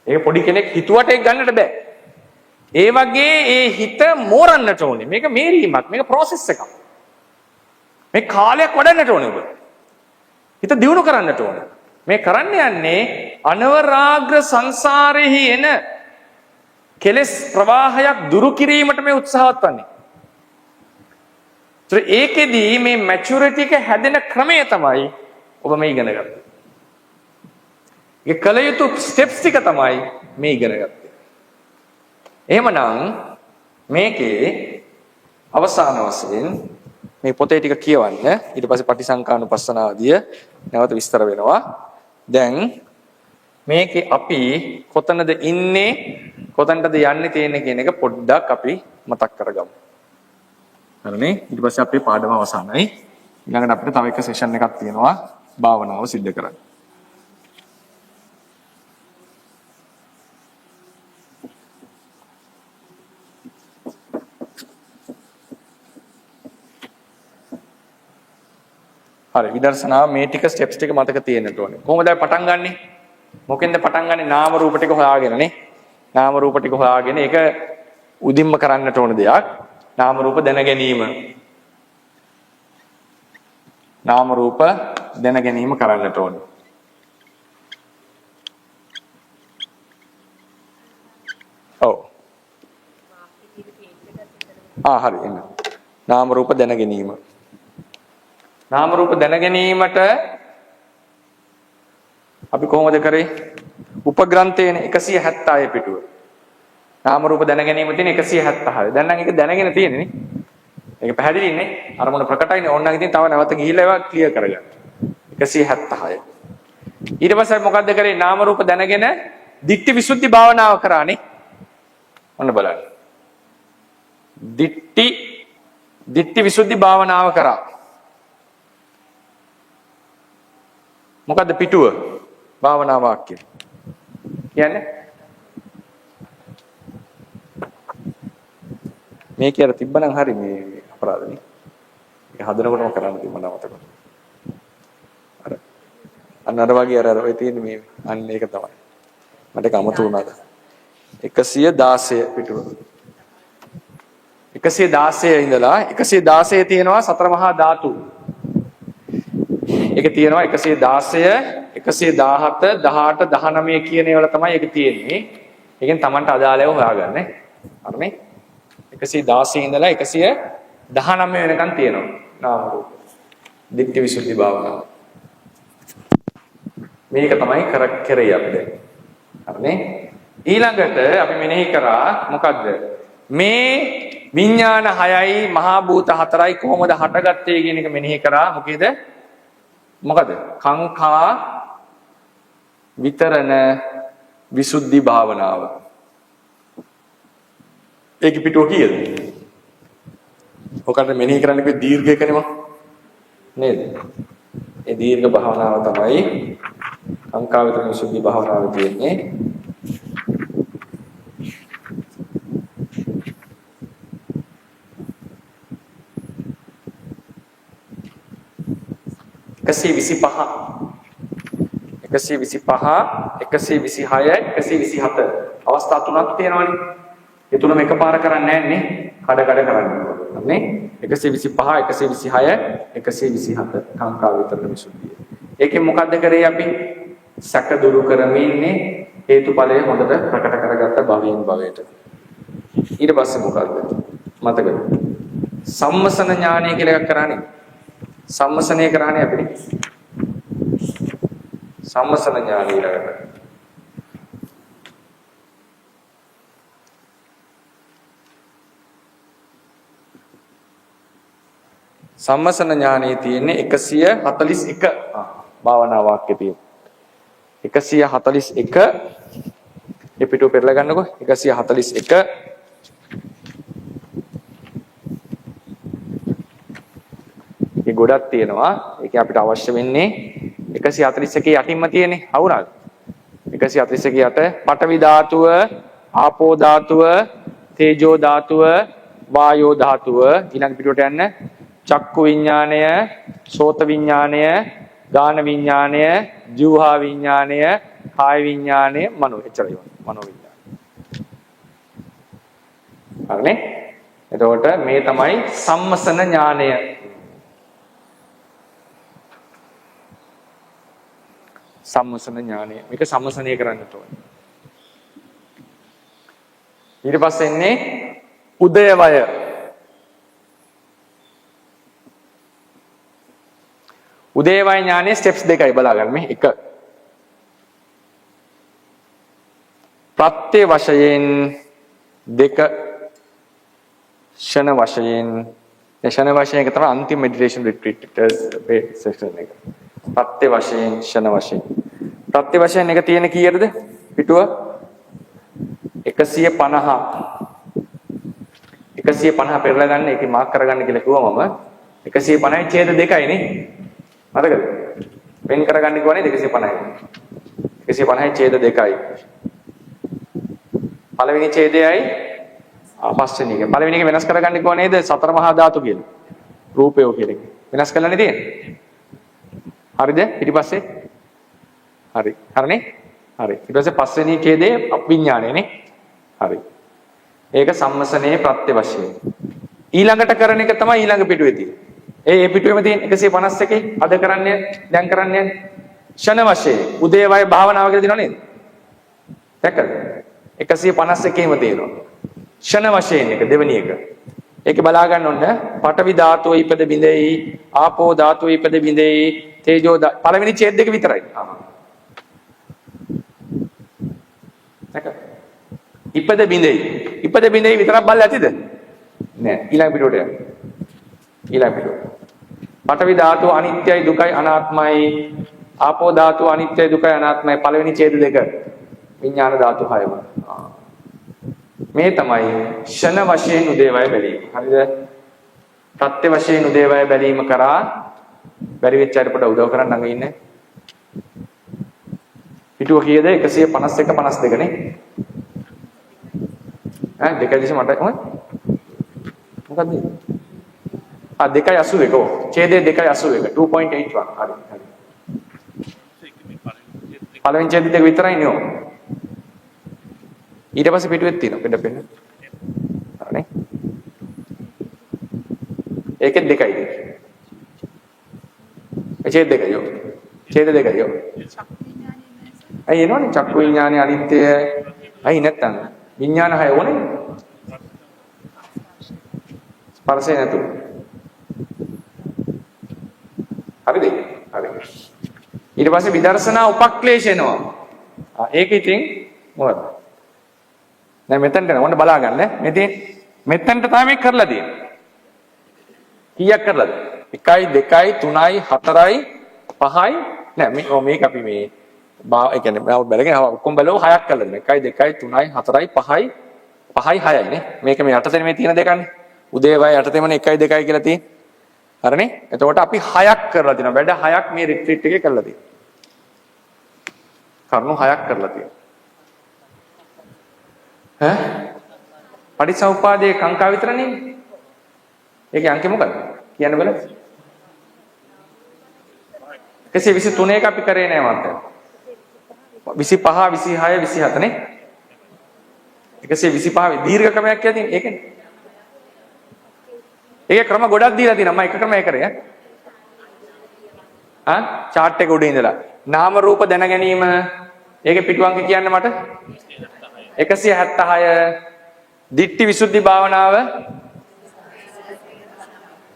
ඒක පොඩි කෙනෙක් හිතුවට ඒක ගන්නට බෑ. ඒ වගේ ඒ හිත මෝරන්නට ඕනේ. මේක මේරීමක්. මේක process එකක්. මේ කාලයක් වඩන්නට ඕනේ ඔබ. හිත දියුණු කරන්නට ඕනේ. මේ කරන්න යන්නේ අනවරාග්‍ර සංසාරෙහි එන කෙලස් ප්‍රවාහයක් දුරු කිරීමට මේ උත්සාහවත් වන්නේ. ඒකෙදී මේ මැචුරිටි එක හැදෙන ක්‍රමය තමයි ඔබ මේ ඉගෙන ගන්න. ඒ කල යුතු ස්ටෙප්ස් ටික තමයි මේ ඉගෙන ගත්තේ. එහෙමනම් මේකේ අවසාන වශයෙන් මේ පොතේ ටික කියවන්න ඊට පස්සේ පටිසංකානුපස්සනාදිය නැවත විස්තර වෙනවා. දැන් මේකේ අපි කොතනද ඉන්නේ කොතනටද යන්නේ තියෙන්නේ කියන එක පොඩ්ඩක් අපි මතක් කරගමු. හරිනේ? ඊට පස්සේ අපේ පාඩම අවසానයි. ඊළඟට අපිට තව එක සෙෂන් එකක් තියෙනවා භාවනාව සිද්ධ කරන්න. හරි විදර්ශනාව මේ ටික ස්ටෙප්ස් ටික මතක තියෙන්න ඕනේ. කොහොමද පටන් ගන්නෙ? මොකෙන්ද පටන් ගන්නෙ? නාම රූප ටික හොයාගෙන නේ. නාම රූප ටික හොයාගෙන ඒක උදින්ම කරන්නට ඕන දෙයක්. නාම රූප දැන ගැනීම. නාම රූප දැන ගැනීම කරන්නට ඕනේ. ඔව්. හරි එන්න. නාම රූප දැන ගැනීම. නාම රූප දැන ගැනීමට අපි කොහොමද කරේ? උපග්‍රන්ථයනේ 176 පිටුව. නාම රූප දැන ගැනීම තියෙන 176. දැන් නම් ඒක දැනගෙන තියෙන්නේ නේ. ඒක පැහැදිලිනේ. අරමුණ ප්‍රකටයිනේ. ඕනනම් ඉතින් තව නැවත ගිහිල්ලා ඒවා ක්ලියර් කරගන්න. 176. ඊට පස්සේ මොකද්ද කරේ? නාම රූප දැනගෙන දිට්ඨි විසුද්ධි භාවනාව කරානේ. ඔන්න බලන්න. දිට්ඨි විසුද්ධි භාවනාව කරා. මොකද්ද පිටුව? භාවනා වාක්‍ය. කියන්නේ මේක අර තිබ්බනම් හරි මේ අපරාධනේ. ඒක හදනකොටම කරන්න තිබුණා මතක. අර වගේ අර ඔය තියෙන මේ අන්න ඒක තමයි. මට ඒක අමතු වුණාද? 116 පිටුව. 116 ඉඳලා 116 තියෙනවා සතර මහා ධාතු. ඒක තියෙනවා 116 117 18 19 කියන ඒවල තමයි ඒක තියෙන්නේ. ඒකෙන් Tamanට අදාළව හොයාගන්න. හරිනේ? 116 ඉඳලා 119 වෙනකන් තියෙනවා. නාම රූප. දිට්ඨි විසුද්ධි භාවනාව. මේක තමයි කරේ අපි දැන්. හරිනේ? ඊළඟට අපි මෙනෙහි කරා මොකද්ද? මේ විඥාන 6යි මහා භූත 4යි කොහොමද හටගත්තේ කියන එක මෙනෙහි කරා. මොකද? කාංකා විතරණ විසුද්ධි භාවනාව. ඒක පිටුව කීයද? ඔකට මෙනෙහි කරන්න කිව්වේ දීර්ඝයකනේ මම. නේද? ඒ දීර්ඝ භාවනාව තමයි කාංකා විතරණ විසුද්ධි භාවනාව කියන්නේ. එකසි විසිපහ 126 127 අවස්ථා තුනක් තියෙනවානේ. ඒ තුනම එකපාර කරන්නේ නැහැ නේ. කඩ කරන්නේ. නේ? 125 126 127 කාංකා විතරණ විසුද්ධිය. ඒකෙන් මොකද්ද කරේ අපි? සැක දුරු කරමින්නේ හේතුඵලය හොඳට ප්‍රකට කරගත්ත භවයෙන් භවයට. ඊට පස්සේ මොකද්ද? මතකද? සම්මසන ඥානය කියලා එකක් කරානේ. සම්මසනය කරානේ අපිට. සම්මසන ඥානය ඊළඟට. සම්මසන ඥානයේ තියෙන්නේ 141 භාවනා වාක්‍ය තියෙනවා. 141 මේ පිටුව පෙරලා ගන්නකො 141 මේ ගොඩක් තියෙනවා. ඒක අපිට අවශ්‍ය වෙන්නේ 141 යටින්ම තියෙන්නේ. අවුරාද? 141 යට පඨවි ධාතුව, ආපෝ ධාතුව, තේජෝ ධාතුව, වායෝ ධාතුව ඊළඟ පිටුවට යන්න චක්කු විඥාණය, සෝත විඥාණය, ගාන විඥාණය, ජීවහා විඥාණය, කාය විඥාණය, මනෝ එච්චරයි. මනෝ විඥාණය. හරිනේ? එතකොට මේ තමයි සම්මසන ඥාණය. සම්මසන ඥාණය. මේක සම්මසනය කරන්නට ඕනේ. ඊට පස්සේ එන්නේ උදයවය. උදේවය ඥානයේ ස්ටෙප්ස් දෙකයි බලා ගන්න මේ. 1 ප්‍රත්‍ය වශයෙන්, 2 ෂණ වශයෙන්. ෂණ වශයෙන් එක තමයි අන්තිම මෙඩිටේෂන් රිට්‍රීට් සෙක්ෂන් එක. ප්‍රත්‍ය වශයෙන්, ෂණ වශයෙන්. ප්‍රත්‍ය වශයෙන් එක තියෙන කීයටද? පිටුව 150. 150 පෙරලා ගන්න ඒකේ මාක් කරගන්න කියලා කිව්වා මම. 150යි ඡේද 2යි නේ. මතකද? වෙන් කරගන්න කිව්වනේ 250යි. 150යි ඡේද 2යි. පළවෙනි ඡේදයයි පස්වෙනි එක. පළවෙනි එක වෙනස් කරගන්න කිව්වා නේද? සතර මහා ධාතු කියලා. රූපය කියලා. වෙනස් කරලානේ තියෙන්නේ. හරිද? ඊට පස්සේ හරි. හරිනේ? හරි. ඊට පස්සේ පස්වෙනි ඡේදයේ විඥාණයනේ. හරි. ඒක සම්මසනයේ ප්‍රත්‍ය වශයෙන්. ඊළඟට කරන එක තමයි ඊළඟ පිටුවේ තියෙන්නේ. ඒ පිටුවේම තියෙන 151 අද කරන්නේ දැන් කරන්නේ ෂණ වශයෙන් උදේවය භාවනාව කියලා දිනව නේද? දැක්කද? 151ෙම තියෙනවා. ෂණ වශයෙන් එක දෙවෙනි එක. ඒකේ බලා ගන්න ඕන පඨවි ධාතුව ඉපද බිඳෙයි, ආපෝ ධාතුව ඉපද බිඳෙයි, තේජෝ පළවෙනි ඡේද දෙක විතරයි. දැක්කද? ඉපද බිඳෙයි. ඉපද බිඳෙයි විතරක් බලලා ඇතිද? නෑ. ඊළඟ පිටුවට යන්න. ඊළඟ පිටුව. පඨවි ධාතුව අනිත්‍යයි දුකයි අනාත්මයි. ආපෝ ධාතුව අනිත්‍යයි දුකයි අනාත්මයි. පළවෙනි ඡේද දෙක. විඥාන ධාතු 6ම. මේ තමයි ෂණ වශයෙන් උදේවය බැලීම. හරිද? ප්‍රත්‍ය වශයෙන් උදේවය බැලීම කරා බැරි වෙච්ච අයට පොඩ උදව් කරන්න අඟ ඉන්නේ. පිටුව කීයද? 151 52 නේ. දෙකයි දිශ මට මොකක්ද? 2.81 ඕ. ඡේදයේ 2.81 2.81 හරි හරි. පළවෙනි ඡේද දෙක විතරයි නේ ඕ. ඊට පස්සේ පිටුවෙත් තියෙනවා පෙන්න පෙන්න. හරිනේ. ඒකෙත් දෙකයි දෙක. ඡේද දෙකයි ඕ. ඡේද දෙකයි ඕ. අය එනවනේ චක්කු විඥානේ අනිත්‍ය. අය නැත්තම් විඥාන 6 ඕනේ. ස්පර්ශය නැතු. හරිද? හරි. ඊට පස්සේ විදර්ශනා උපක්ලේශ එනවා. ඒක ඉතින් මොකද? දැන් මෙතනට ඕන බලා ගන්න. මෙතනට තමයි කරලා තියෙන්නේ. කීයක් කරලාද? 1යි 2යි 3යි 4යි 5යි නෑ මේක අපි මේ ඒ කියන්නේ මම බැලගෙන ඔක්කොම බලව 6ක් කරලා දෙනවා. 1යි 2යි 3යි 4යි 5යි 6යි නේ. මේක මේ යටතේ මේ තියෙන දෙකනේ. උදේවය යටතේමනේ 1යි 2යි කියලා තියෙන්නේ. හරිනේ? එතකොට අපි 6ක් කරලා දිනවා. වැඩ 6ක් මේ රිට්‍රීට් එකේ කරලා තියෙනවා. කරුණු 6ක් කරලා තියෙනවා. ඈ? පටිච්චසමුප්පාදයේ කාංකා විතරනේ. ඒකේ අංකෙ මොකක්ද? කියන්න බලන්න. 123 එක අපි කරේ නෑ මත්තයා. 25 26 27 නේ 125 දීර්ඝ ක්‍රමයක් කියලා තියෙන ඒකනේ. ඒකේ ක්‍රම ගොඩක් දීලා තියෙනවා. මම එක ක්‍රමයක් කරේ chart එක උඩ ඉඳලා නාම රූප දැන ගැනීම ඒකේ පිටුවංක කියන්න මට 176 දිට්ඨි විසුද්ධි භාවනාව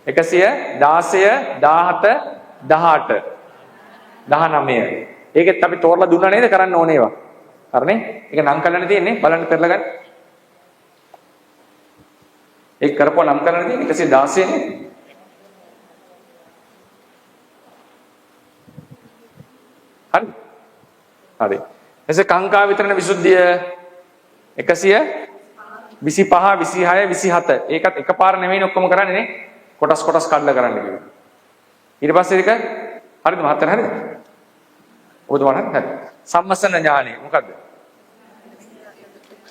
116 17 18 19. ඒකෙත් අපි තෝරලා දුන්නා නේද කරන්න ඕනේ ඒවා. හරිනේ? ඒක නම් කරන්න තියෙන්නේ බලන්න පෙරලා ගන්න. ඒක කරපුවා නම් කරන්න තියෙන්නේ 116 නේ. හරි. හරි. එසේ කාංකා විතරන විසුද්ධිය 125 26 27. ඒකත් එකපාර නෙමෙයි ඔක්කොම කරන්නේ නේ. කොටස් කොටස් කඩලා කරන්න කිව්වා. ඊට පස්සේ ඒක හරිද මහත්තයා හරිද? ඔබ දුවන හරි. සම්මසන ඥානෙ මොකද්ද?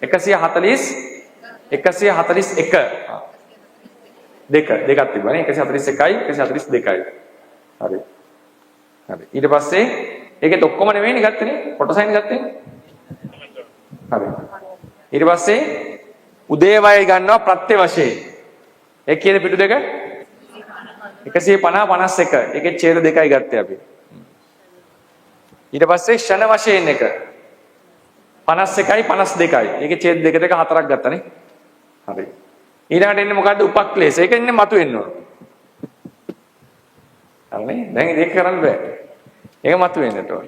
140 141 දෙකක් තිබුණා නේ 141යි 142යි. හරි. හරි. ඊට පස්සේ ඒකෙත් ඔක්කොම නෙවෙයිනේ ගත්තනේ කොටසයින් ගත්තේ. හරි. ඊට පස්සේ උදේවය ගන්නවා ප්‍රත්‍ය වශයෙන්. ඒ කියන පිටු දෙක 150 51. ඒකේ ඡේද දෙකයි ගත්තේ අපි. ඊට පස්සේ ෂණ වශයෙන් එක 51යි 52යි. ඒකේ ඡේද දෙක දෙක හතරක් ගත්තනේ. හරි. ඊළඟට එන්නේ මොකද්ද? උපක්ලේශ. ඒක ඉන්නේ මතු වෙන්න ඕන. හරිනේ? දැන් ඒක කරන්න බෑ. ඒක මතු වෙන්නට ඕන.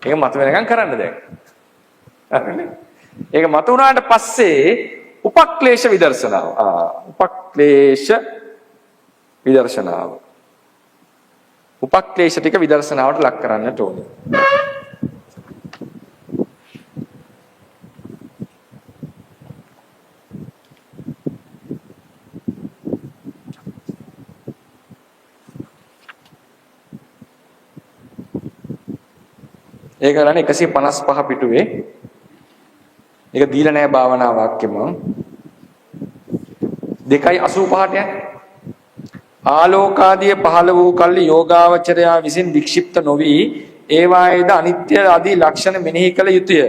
ඒක මතු වෙනකන් කරන්න දැන්. හරිනේ? ඒක මතු වුණාට පස්සේ උපක්ලේශ විදර්ශනාව. උපක්ලේශ විදර්ශනාව. උපක්ලේශ ටික විදර්ශනාවට ලක් කරන්නට ඕනේ. ඒක ගන්න 155 පිටුවේ. ඒක දීලා නැහැ භාවනා වාක්‍යෙම. 2:85ට යන්නේ. ආලෝකාදිය පහළ වූ කල්ලි යෝගාවචරයා විසින් වික්ෂිප්ත නොවි ඒවායේද අනිත්‍ය ආදී ලක්ෂණ මෙනෙහි කළ යුතුය.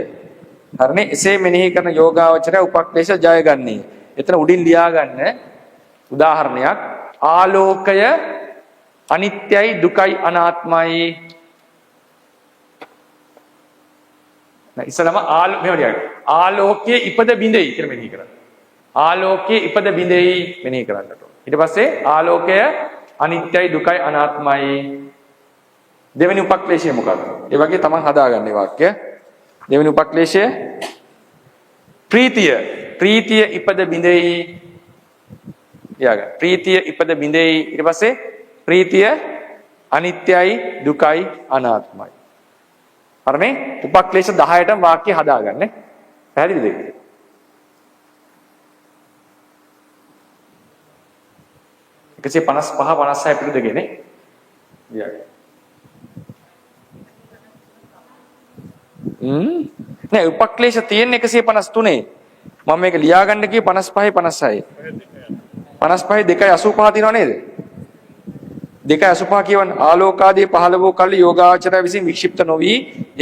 හරිනේ? එසේ මෙනෙහි කරන යෝගාවචරයා උපක්ලේශ ජය ගන්නේ. එතන උඩින් ලියා ගන්න උදාහරණයක් ආලෝකය අනිත්‍යයි දුකයි අනාත්මයි. ඉස්සලම ආලෝකයේ ඉපද බිඳෙයි කියලා මෙනෙහි කරන්න. ආලෝකයේ ඉපද බිඳෙයි මෙනෙහි කරන්නට. ඊට පස්සේ ආලෝකය අනිත්‍යයි දුකයි අනාත්මයි. දෙවෙනි උපක්ලේශය මොකක්ද? ඒ වගේ තමයි හදාගන්නේ වාක්‍ය. දෙවෙනි උපක්ලේශය ප්‍රීතිය. ප්‍රීතිය ඉපද බිඳෙයි. යාග. ප්‍රීතිය ඉපද බිඳෙයි. ඊට පස්සේ ප්‍රීතිය අනිත්‍යයි දුකයි අනාත්මයි. හරිනේ? උපක්ලේශ 10ට වාක්‍ය හදාගන්න. පැහැදිලිද ඒක? එකසේ 55 56 පිටු දෙකනේ. නෑ උපක්ලේශ තියෙන 153. මම මේක ලියා ගන්න කිව්වේ 55 56. 55 2:85 තියෙනව නේද? 2:85 කියවන ආලෝකාදී පහළ වූ කල්ලි යෝගාවචරය විසින් වික්ෂිප්ත නොවි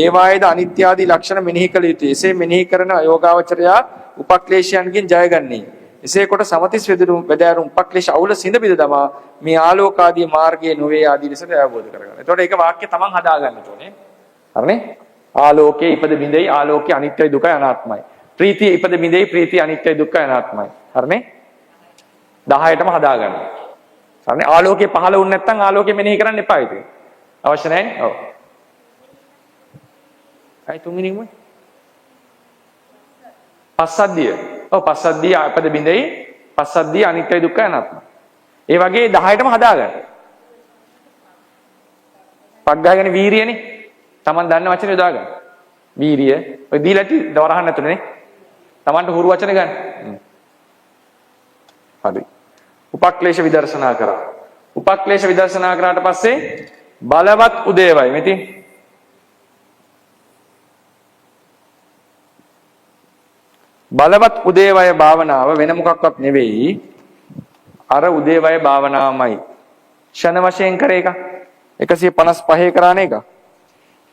ඒවායේද අනිත්‍ය ආදී ලක්ෂණ මෙනෙහි කළ යුතුය. එසේ මෙනෙහි කරන යෝගාවචරයා උපක්ලේශයන්ගෙන් ජයගන්නේ. එසේ කොට සමතිස් වේදෑරුම් උපක්ලේශ අවුල සිඳ බිඳ දමා මේ ආලෝකාදී මාර්ගයේ නොවේ ආදී ලෙස අවබෝධ කරගන්න. එතකොට ඒක වාක්‍ය තමන් හදා ගන්න ඕනේ. හරිනේ? ආලෝකයේ ඉපද බිඳෙයි ආලෝකයේ අනිත්‍යයි දුකයි අනාත්මයි. ප්‍රීතිය ඉපද බිඳෙයි ප්‍රීතිය අනිත්‍යයි දුක්ඛයි අනාත්මයි. හරිනේ? 10ටම හදා ගන්න. හරිනේ? ආලෝකයේ පහළ වුණ නැත්නම් ආලෝකය මෙනෙහි කරන්න එපා ඒක. අවශ්‍ය නැහැ නේ? ඔව්. අයි තුන්වෙනි මොකද? පස්සද්ධිය. ඔව් පස්සද්ධිය අපද බිඳෙයි පස්සද්ධිය අනිත්‍යයි දුක්ඛයි අනාත්මයි. ඒ වගේ 10ටම හදාගන්න. පග්ගහ කියන්නේ වීරියනේ. Taman දන්න වචනේ යොදා ගන්න. වීරිය. ඔය දීලා ඇති දවරහන් නැතුනේ නේ. Tamanට හුරු වචන ගන්න. හරි. උපක්ලේශ විදර්ශනා කරා. උපක්ලේශ විදර්ශනා කරාට පස්සේ බලවත් උදේවයි මෙති. බලවත් උදේවය භාවනාව වෙන මොකක්වත් නෙවෙයි. අර උදේවය භාවනාවමයි. ෂණ වශයෙන් කරේ එක. 155 කරානේ එක.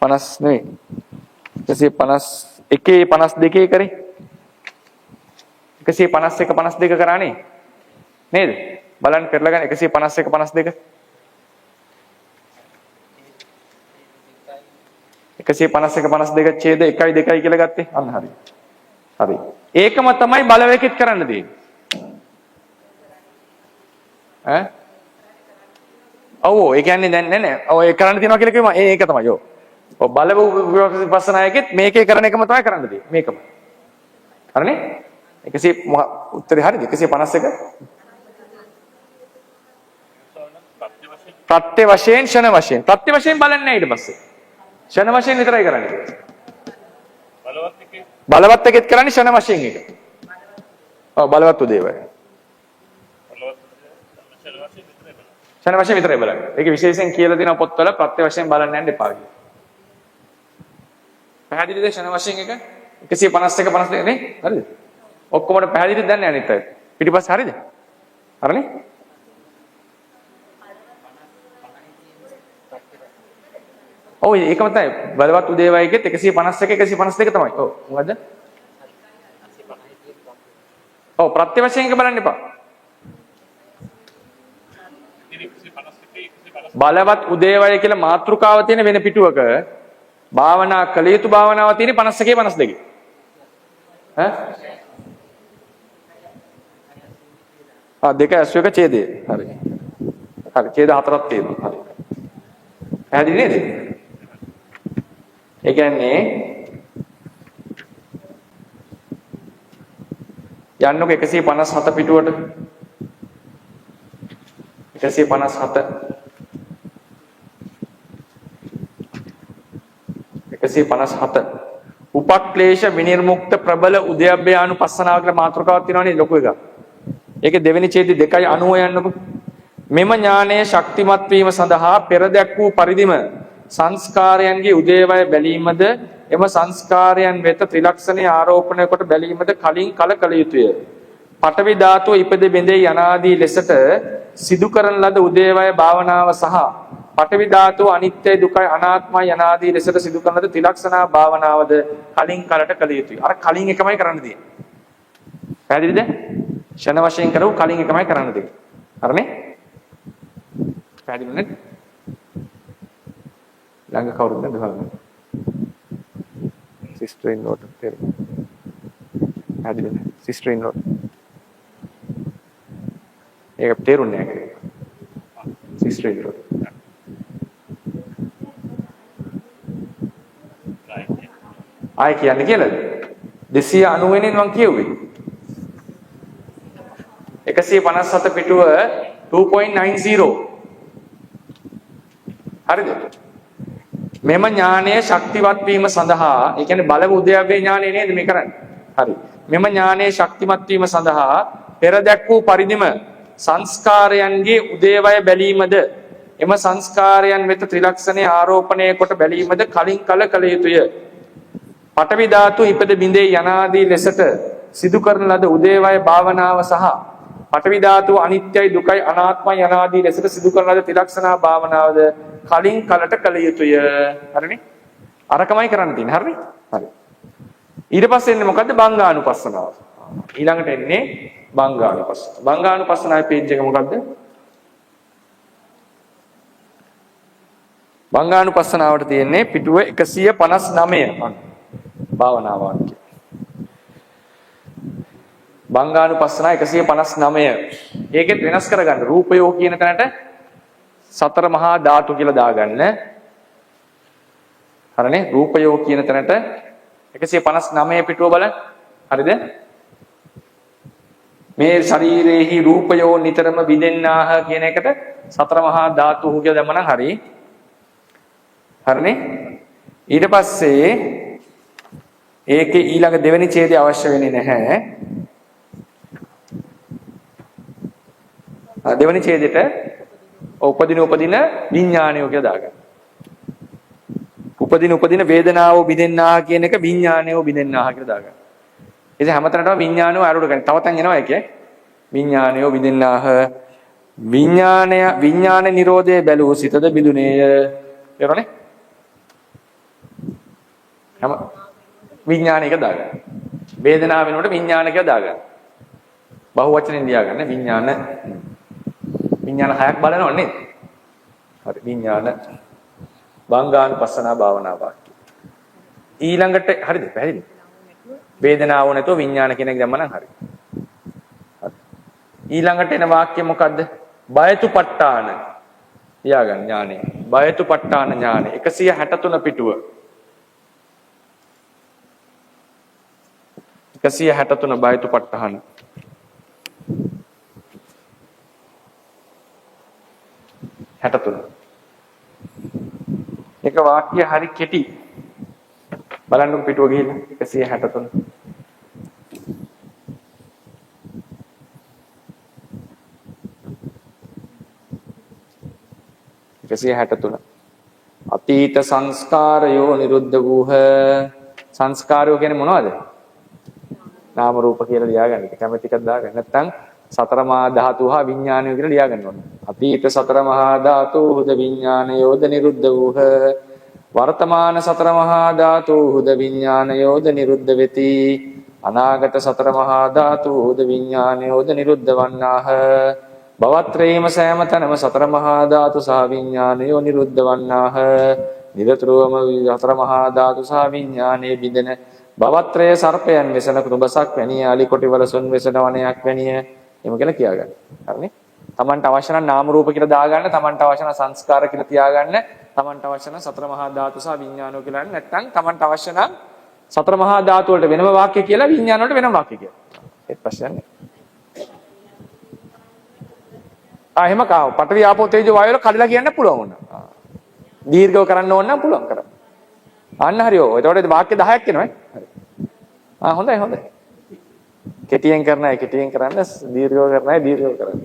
50 නෙවෙයි. 151 52 කරේ. 151 52 කරානේ. නේද? බලන්න පෙරලා ගන්න 151 52. 151 52 ඡේද 1යි 2යි කියලා ගත්තේ. අන්න හරි. හරි. ඒකම තමයි බලවේගිත කරන්න දෙන්නේ. ඈ ඔව් ඒ කියන්නේ දැන් නෑ ඔය කරන්න තියනවා කියලා කිව්වම ඒක තමයි ඔව්. ඔව් බලව විපස්සනායකෙත් මේකේ කරන එකම තමයි කරන්න තියෙන්නේ මේකම. හරිනේ? 100 උත්තරේ හරිද? 151 ප්‍රත්‍ය වශයෙන් ෂණ වශයෙන් ප්‍රත්‍ය වශයෙන් බලන්නේ නැහැ ඊට පස්සේ. ෂණ වශයෙන් විතරයි කරන්නේ. බලවත් එකෙත් කරන්නේ ෂණ වශයෙන් එක. ඔව් බලවත් උදේවය. ෂණ වශයෙන් විතරයි බලන්නේ. ඒක විශේෂයෙන් කියලා දෙන පොත්වල ප්‍රත්‍ය වශයෙන් බලන්න යන්න එපා කියලා. පැහැදිලිද ෂණ වශයෙන් එක? 151 52 නේ? හරිද? ඔක්කොමඩ පැහැදිලිද දැන් අනිත් අය? පිටිපස්ස හරිද? හරිනේ? ඔව් ඒකම තමයි බලවත් උදේවයකෙත් 151 152 තමයි. ඔව් මොකද්ද? ඔව් ප්‍රත්‍ය වශයෙන් එක බලන්න එපා. බලවත් උදේවය කියලා මාතෘකාව තියෙන වෙන පිටුවක භාවනා කළ යුතු භාවනාව තියෙන 51 52. ඈ? දෙක ඇස්වක ඡේදය. හරි. හරි ඡේද හතරක් තියෙනවා. හරි. පැහැදිලි නේද? ඒ කියන්නේ යන්නකො 157 පිටුවට 157 උපක්ලේශ විනිර්මුක්ත ප්‍රබල උද්‍යප්පයානුපස්සනාව කියලා මාතෘකාවක් තියෙනවනේ ලොකු එකක්. ඒකේ දෙවෙනි ඡේදය 2:90 යන්නකො. මෙම ඥානයේ ශක්තිමත් වීම සඳහා පෙර දැක් වූ පරිදිම සංස්කාරයන්ගේ උදේවය බැලීමද එම සංස්කාරයන් වෙත ත්‍රිලක්ෂණයේ ආරෝපණය කොට බැලීමද කලින් කල කළ යුතුය. පඨවි ධාතුව ඉපද බෙඳේ යනාදී ලෙසට සිදු කරන ලද උදේවය භාවනාව සහ පඨවි ධාතුව අනිත්‍යයි දුකයි අනාත්මයි යනාදී ලෙසට සිදු කරන ලද ත්‍රිලක්ෂණා භාවනාවද කලින් කලට කළ යුතුය. අර කලින් එකමයි කරන්න තියෙන්නේ. පැහැදිලිද? ෂණ වශයෙන් කරව කලින් එකමයි කරන්න තියෙන්නේ. හරිනේ? පැහැදිලි නේද? ළඟ කවුරුද නැද්ද බලන්න. සිස්ටර් ඉන් ලෝට තේරෙයි. පැහැදිලි නේද? සිස්ටර් ඉන් ලෝට. ඒක තේරුන්නේ නැහැ. සිස්ටර් ඉන් ලෝට. ආයි කියන්නේ කියලාද? 290 වෙනින් මම කියුවේ. 157 පිටුව 2.90. හරිද? මෙම ඥානයේ ශක්තිවත් වීම සඳහා, ඒ කියන්නේ බලව උද්‍යප්පේ ඥානය නේද මේ කරන්නේ? හරි. මෙම ඥානයේ ශක්තිමත් වීම සඳහා පෙර දැක් වූ පරිදිම සංස්කාරයන්ගේ උදේවය බැලීමද එම සංස්කාරයන් වෙත ත්‍රිලක්ෂණයේ ආරෝපණය කොට බැලීමද කලින් කල කළ යුතුය. පඨවි ධාතු ඉපද බිඳේ යනාදී ලෙසට සිදු කරන ලද උදේවය භාවනාව සහ පඨවි ධාතුව අනිත්‍යයි දුකයි අනාත්මයි යනාදී ලෙසට සිදු කරන ලද ත්‍රිලක්ෂණා භාවනාවද කලින් කලට කළ යුතුය. හරිනේ? අරකමයි කරන්න තියෙන්නේ. හරිනේ? හරි. ඊට පස්සේ එන්නේ මොකද්ද? බංගානුපස්සනාව. ඊළඟට එන්නේ බංගානුපස්සනාව. බංගානුපස්සනාවේ පේජ් එක මොකද්ද? බංගානුපස්සනාවට තියෙන්නේ පිටුව 159. භාවනා වාක්‍ය. බංගානුපස්සනා 159. ඒකෙත් වෙනස් කරගන්න. රූපයෝ කියන තැනට සතර මහා ධාතු කියලා දාගන්න. හරිනේ? රූපයෝ කියන තැනට 159 පිටුව බලන්න. හරිද? මේ ශරීරයේහි රූපයෝ නිතරම විදෙන්නාහ කියන එකට සතර මහා ධාතු කියලා දැම්මනම් හරි. හරිනේ? ඊට පස්සේ ඒකේ ඊළඟ දෙවෙනි ඡේදය අවශ්‍ය වෙන්නේ නැහැ. දෙවෙනි ඡේදෙට උපදින විඥානය කියලා දාගන්න. උපදින වේදනාව බිඳෙන්නා කියන එක විඥානය බිඳෙන්නා කියලා දාගන්න. ඉතින් හැමතැනටම විඥානය ආරෝඪ කරන්නේ. තව තැන් එනවා ඒකේ. විඥානය බිඳෙන්නාහ විඥාන නිරෝධයේ බැලූ සිතද බිඳුනේය. තේරුණානේ? හැම විඥානයක දාගන්න. වේදනාව වෙනකොට විඥානයක දාගන්න. බහුවචනෙන් ලියාගන්න විඥාන හයක් බලනව නේද? හරි විඥාන බංගානුපස්සනා භාවනා වාක්‍ය. ඊළඟට හරිද? පැහැදිලි? වේදනාව නැතුව විඥාන කියන එක දැම්මනම් හරි. හරි. ඊළඟට එන වාක්‍ය මොකද්ද? බයතුපට්ඨාන. ලියාගන්න ඥානෙ. බයතුපට්ඨාන ඥානෙ 163 පිටුව. 163 බයතුපට්ඨාන. එක වාක්‍ය හරි කෙටි. බලන්නකො පිටුව ගිහිල්ලා 163. අතීත සංස්කාරයෝ නිරුද්ධ වූහ. සංස්කාරයෝ කියන්නේ මොනවද? නාම රූප කියලා ලියාගන්න. කැමැති එකක් දාගන්න. නැත්නම් සතර මහා ධාතු හා විඥානය කියලා ලියාගන්න ඕනේ. අතීත සතර මහා ධාතු හුද විඥානයෝද නිරුද්ධ වූහ. වර්තමාන සතර මහා ධාතු හුද විඥානයෝද නිරුද්ධ වෙති. අනාගත සතර මහා ධාතු හුද විඥානයෝද නිරුද්ධ වන්නාහ. භවත්‍රේම සෑම තැනම සතර මහා ධාතු සහ විඥානයෝ නිරුද්ධ වන්නාහ. නිරතුරුවම සතර මහා ධාතු සහ විඥානයේ බිඳෙන භවත්‍රය සර්පයන් වෙසන කුඹසක් වැනිය අලි කොටි වලසුන් වෙසන වනයක් වැනිය එම කියලා කියාගන්න. හරිනේ? Tamanට අවශ්‍ය නම් නාම රූප කියලා දාගන්න, Tamanට අවශ්‍ය නම් සංස්කාර කියලා තියාගන්න, Tamanට අවශ්‍ය නම් සතර මහා ධාතු සහ විඥානෝ කියලා නැත්නම් Tamanට අවශ්‍ය නම් සතර මහා ධාතු වලට වෙනම වාක්‍ය කියලා විඥාන වලට වෙනම වාක්‍ය කියලා. ඒත් ප්‍රශ්නයක් නෑ. එහෙම කාව. පඨවි ආපෝ තේජෝ වායු වල කඩලා කියන්න පුළුවන් වුණා. දීර්ඝව කරන්න ඕන නම් පුළුවන් කරන්න. අන්න හරියෝ. එතකොට වාක්‍ය 10ක් එනවා. හරි. හොඳයි හොඳයි. කෙටියෙන් කරන අය කෙටියෙන් කරන්න, දීර්ඝව කරන අය දීර්ඝව කරන්න.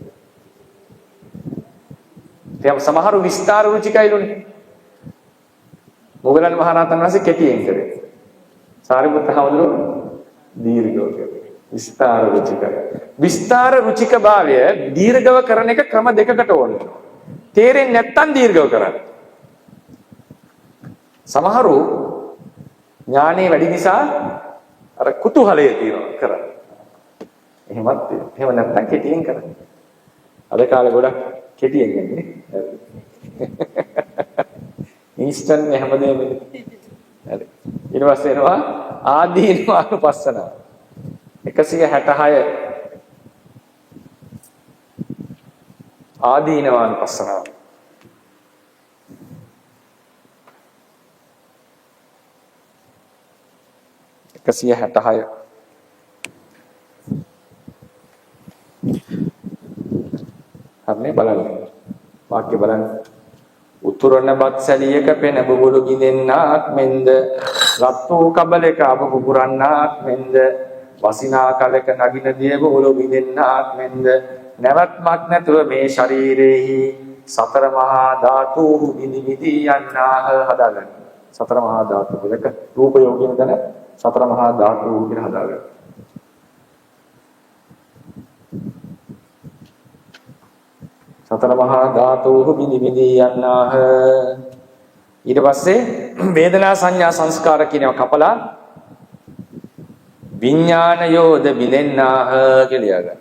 දැන් සමහර විස්තර රුචිකයිලුනේ. මොගලන් මහරහතන් වහන්සේ කෙටියෙන් කරේ. සාරිපුත්ත හාමුදුරුවෝ දීර්ඝව කරේ. විස්තර රුචික. විස්තර රුචික භාවය දීර්ඝව කරන එක ක්‍රම දෙකකට ඕන. තේරෙන්නේ නැත්තම් දීර්ඝව කරන්න. සමහරු ඥානෙ වැඩි නිසා අර කුතුහලය තියෙනවා කරන්න. එහෙමත් තියෙනවා. එහෙම නැත්තම් කෙටියෙන් කරන්න. අද කාලේ ගොඩක් කෙටියෙන් යන්නේ. ඉන්ස්ටන්ට් නේ හැමදේම. හරි. ඊට පස්සේ එනවා ආදීනවානුපස්සනාව. 166 ආදීනවානුපස්සනාව. එකසිය 66 හරිනේ බලන්න වාක්‍ය බලන්න උතුරන බත් සැලියක පෙන බුබුලු ගින්දෙන්නාක් මෙන්ද රත් වූ කබලක අබ පුපුරන්නාක් මෙන්ද වසිනා කලක නගින දියව ඔලු ගින්දෙන්නාක් මෙන්ද නැවත්මක් නැතුව මේ ශරීරෙහි සතර මහා ධාතු විදි විදි යන්නාහ. හදාගන්න සතර මහා ධාතු දෙක රූප යෝගින දන සතර මහා ධාතු කියලා හදාගන්න. සතර මහා ධාතු විදි විදි යන්නාහ. ඊට පස්සේ වේදනා සංඥා සංස්කාර කියනවා කපලා විඥානයෝද බිලෙන්නාහ කියලා ලියගන්න.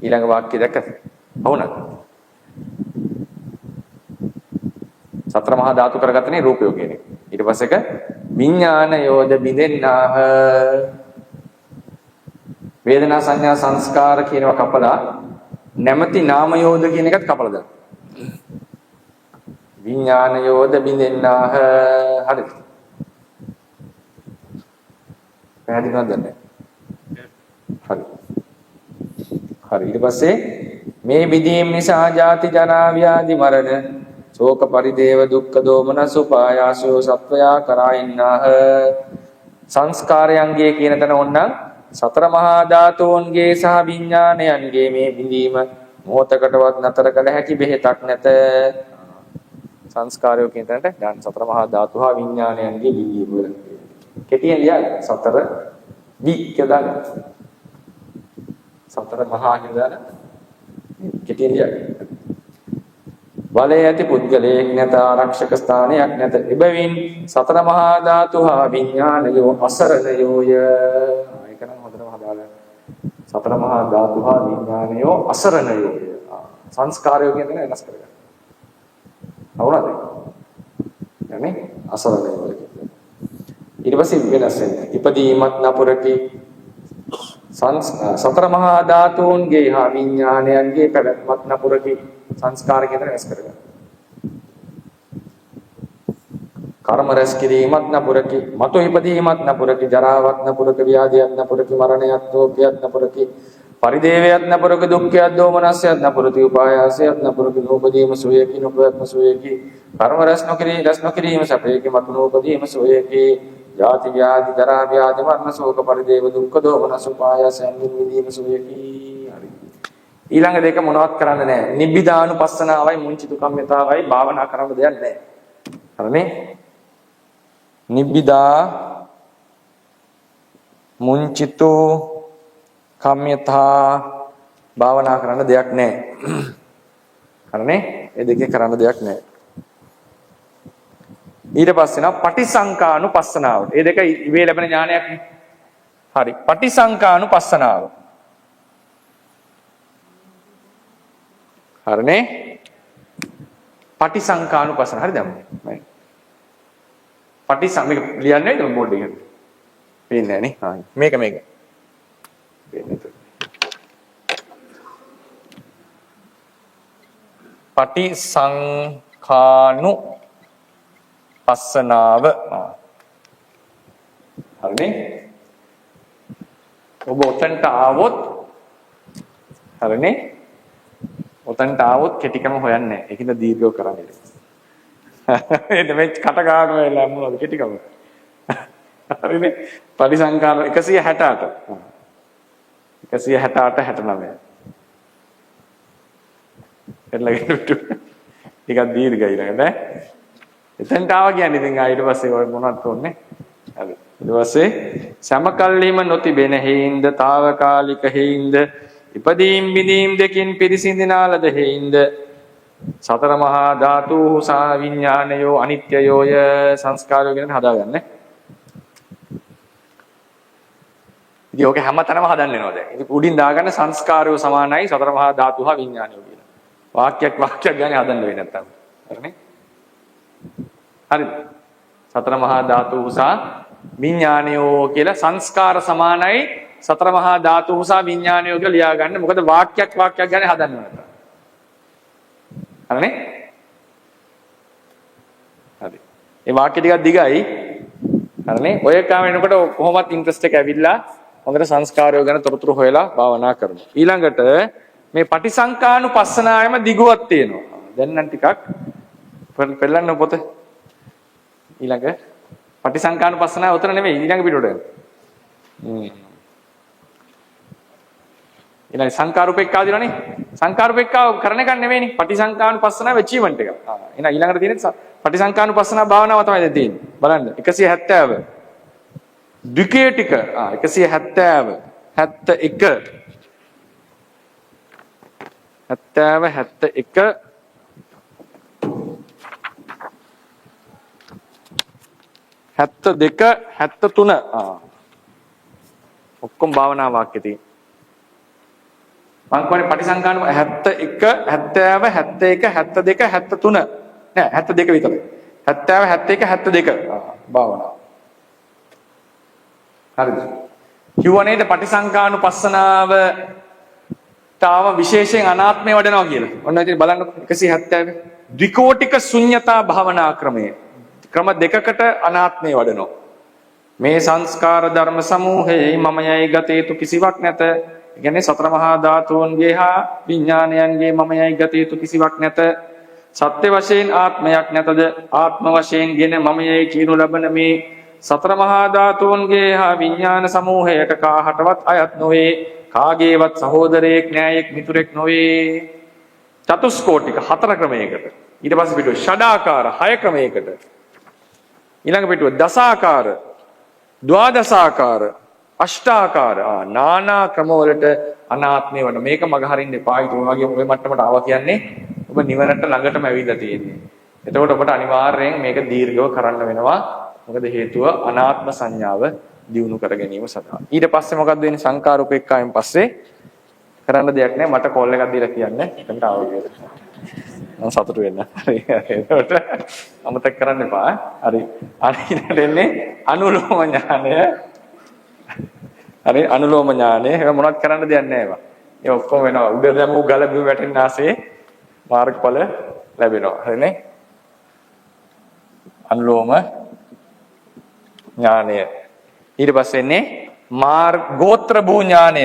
ඊළඟ වාක්‍ය දැක්කද? වුණා. සතර මහා ධාතු කරගත්තනේ රූපය කියන්නේ. ඊට පස්සේ එක විඥානයෝද බිලෙන්නාහ. වේදනා සංඥා සංස්කාර කියනවා කපලා නැමැති නාමයෝද කියන එකත් කපලා දාන්න. විඥානයෝද බින්දෙන්නාහ. හරිද? පැහැදිලිවද නැහැ? හරි. හරි. ඊට පස්සේ මේ විදීම් නිසා ජාති ජරා ව්‍යාධි මරණ ශෝක පරිදේව දුක්ඛ දෝමනස උපායාසෝ සත්වයා කරායින්නාහ. සංස්කාරයන්ගේ කියන තැන ඕනනම් සතර මහා ධාතුන්ගේ සහ විඥානයන්ගේ මේ බිඳීම මොහතකටවත් නතර කළ හැකි බෙහෙතක් නැත. සංස්කාරයෝ කියන තැනට ඥාන සතර මහා ධාතු හා විඥානයන්ගේ බිඳීම වල කෙටියෙන් ලියන්න සතර වි කියලා දාන්න. සතර මහා කියලා දාන්න. කෙටියෙන් ලියන්න. බලය ඇති පුද්ගලයෙක් නැත, ආරක්ෂක ස්ථානයක් නැත. එබැවින් සතර මහා ධාතු හා විඥානයෝ අසරණයෝය. ඒක නම් හොඳටම හදාගන්න. සතර මහා ධාතු හා විඥානයෝ අසරණයෝය. සංස්කාරයෝ කියන එක වෙනස් කරගන්න. අවුරුද්ද. යන්නේ අසරණයෝය. ඊට පස්සේ වෙනස් වෙන්නේ. ඉපදීමත් නපුරකි. සතර මහා ධාතුන්ගේ හා විඥානයන්ගේ පැවැත්මත් නපුරකි. සංස්කාර කියන එක වෙනස් කරගන්න. කර්ම රැස් කිරීමත් නපුරකි. මතු ඉපදීමත් නපුරකි. ජරාවත් නපුරකි. ව්‍යාධියත් නපුරකි. මරණයත් දෝපියත් නපුරකි. පරිදේවයත් නපුරකි. දුක්ඛයත් දෝමනස්යත් නපුරකි. උපායාසයත් නපුරකි. නූපදීම සෝයකි. නුපවත්ම සෝයකි. කර්ම රැස් නොකිරීම සැපයකි. මතු නූපදීම සෝයකි. ජාති ව්‍යාධි ජරා ව්‍යාධි මරණ ශෝක පරිදේව දුක්ඛ දෝමනස් උපායාසයන් නිවීම සෝයකි. හරි. ඊළඟ දෙක මොනවත් කරන්න නැහැ. නිබ්බිදානුපස්සනාවයි මුංචිතු කම්මිතාවයි භාවනා කරන්න දෙයක් නැහැ. හරිනේ? නිබ්බිදා මුංචිතු කම්මිතා භාවනා කරන්න දෙයක් නැහැ. හරිනේ? මේ දෙකේ කරන්න දෙයක් නැහැ. ඊට පස්සේ නා පටිසංකානුපස්සනාව. මේ දෙක ඉවේ ලැබෙන ඥානයක් නේ. හරි. පටිසංකානුපස්සනාව. හරිනේ? පටිසංකානුපස්සන. හරිද? මම පටිසං මේක ලියන්නේ නේද බෝඩ් එකේ? පේන්නේ නැහැ නේ. හා මේක. පේන්නේ නැහැ. පටිසංකානුපස්සනාව. හරිනේ? ඔබ ඔතනට ආවොත් හරිනේ? ඔතනට ආවොත් කෙටිකම හොයන්නේ නැහැ. ඒකින්ද දීර්ඝව කරන්නේ. එන්න මේ කට ගන්න වෙලා මොනවද කෙටිකම. හරිනේ. පරිසංකාර 168. 168 69. එල්ලගෙන විතු. ටිකක් දීර්ඝයි නේද? එතනට ආවා කියන්නේ ඉතින් ඊට පස්සේ ඔය මොනවද තෝන්නේ? හරි. ඊට පස්සේ සමකල්ලිම නොතිබෙන හේින්ද తాවකාලික හේින්ද ඉපදීම් බිඳීම් දෙකින් පිරිසිඳිනාලද හේින්ද සතර මහා ධාතු සා විඥානයෝ අනිත්‍යයෝය සංස්කාරය ගැන හදාගන්න. ඉතින් ඔක හැමතැනම හදන්න වෙනවා දැන්. ඉතින් උඩින් දාගන්න සංස්කාරයෝ සමානයි සතර මහා ධාතු හා විඥානයෝ කියලා. වාක්‍යයක් ගානේ හදන්න වෙන්නේ නැත්තම්. හරිනේ? හරිද? සතර මහා ධාතු සා විඥානයෝ කියලා සංස්කාර සමානයි සතර මහා ධාතු සා විඥානයෝ කියලා ලියා ගන්න. මොකද වාක්‍යයක් ගානේ හදන්න ඕනේ. හරිනේ? හරි. මේ වාක්‍ය ටිකක් දිගයි. හරිනේ? ඔය කාම එනකොට කොහොමත් ඉන්ට්‍රස්ට් එක ඇවිල්ලා හොඳට සංස්කාරය ගැන තොරතුරු හොයලා භාවනා කරමු. ඊළඟට මේ පටිසංකානුපස්සනාවෙම දිගුවක් තියෙනවා. දැන් නම් ටිකක් පෙළන්න පොත. ඊළඟ පටිසංකානුපස්සනාව උතර නෙමෙයි ඊළඟ පිටුවට. ඊළඟ සංකාරූපෙක්කාව දිනවනේ. සංකාරූපෙක්කාව කරන එක නෙමෙයිනේ. පටිසංකානුපස්සනාව අචීව්මන්ට් එක. එහෙනම් ඊළඟට තියෙන්නේ පටිසංකානුපස්සනාව භාවනාව තමයි දැන් තියෙන්නේ. බලන්න 170. ද්විකේ ටික 170 71 72 73 ඔක්කොම භාවනා වාක්‍ය තියෙන. මං කියන්නේ පටිසංකාන 71 70 71 72 73 නෑ 72 විතරයි. 70 71 72 භාවනා. හරිද? කිව්වනේද පටිසංකානුපස්සනාව තාම විශේෂයෙන් අනාත්මය වඩනවා කියලා. ඔන්න ඉතින් බලන්න 170 ද්විකෝටික ශුන්‍යතා භාවනා ක්‍රමය. ක්‍රම දෙකකට අනාත්මය වඩනවා. මේ සංස්කාර ධර්ම සමූහයේ මමයයි ගත යුතු කිසිවක් නැත. ඒ කියන්නේ සතර මහා ධාතුන්ගේ හා විඥානයන්ගේ මමයයි ගත යුතු කිසිවක් නැත. සත්‍ය වශයෙන් ආත්මයක් නැතද? ආත්ම වශයෙන් ගෙන මමයයි කියනු ලබන මේ සතර මහා ධාතුන්ගේ හා විඥාන සමූහයට කාහටවත් අයත් නොවේ. කාගේවත් සහෝදරයෙක් නෑයෙක් මිතුරෙක් නොවේ. චතුස්කෝටික 4 ක්‍රමයකට. ඊට පස්සේ පිටුව ෂඩාකාර 6 ක්‍රමයකට. ඊළඟ පිටුව දසාකාර ද්වාදසාකාර අෂ්ටාකාර නානා ක්‍රමවලට අනාත්මය වන මේක මග හරින්න එපා. ඊට වගේ ඔය මට්ටමට ආවා කියන්නේ ඔබ නිවනට ළඟටම ඇවිල්ලා තියෙන්නේ. එතකොට ඔබට අනිවාර්යෙන් මේක දීර්ඝව කරන්න වෙනවා. මොකද හේතුව අනාත්ම සංඥාව දියුණු කර ගැනීම සඳහා. ඊට පස්සේ මොකක්ද වෙන්නේ? සංකාරූපේක්ඛාවෙන් පස්සේ කරන්න දෙයක් නැහැ. මට කෝල් එකක් දීලා කියන්න. එතනට ආවා කියලා. මම සතුටු වෙන්න. හරි. ඒකට අමතක කරන්න එපා. හරි. අනිත් එන්නේ අනුලෝම ඥානය. හරි අනුලෝම ඥානය. ඒක මොනවත් කරන්න දෙයක් නැහැ ඒවා. ඒ ඔක්කොම වෙනවා. උඩ දැමු ගල බිම වැටෙන ආසේ මාර්ගඵල ලැබෙනවා. හරිනේ? අනුලෝම ඥානය. ඊට පස්සේ එන්නේ ගෝත්‍ර භූ ඥානය.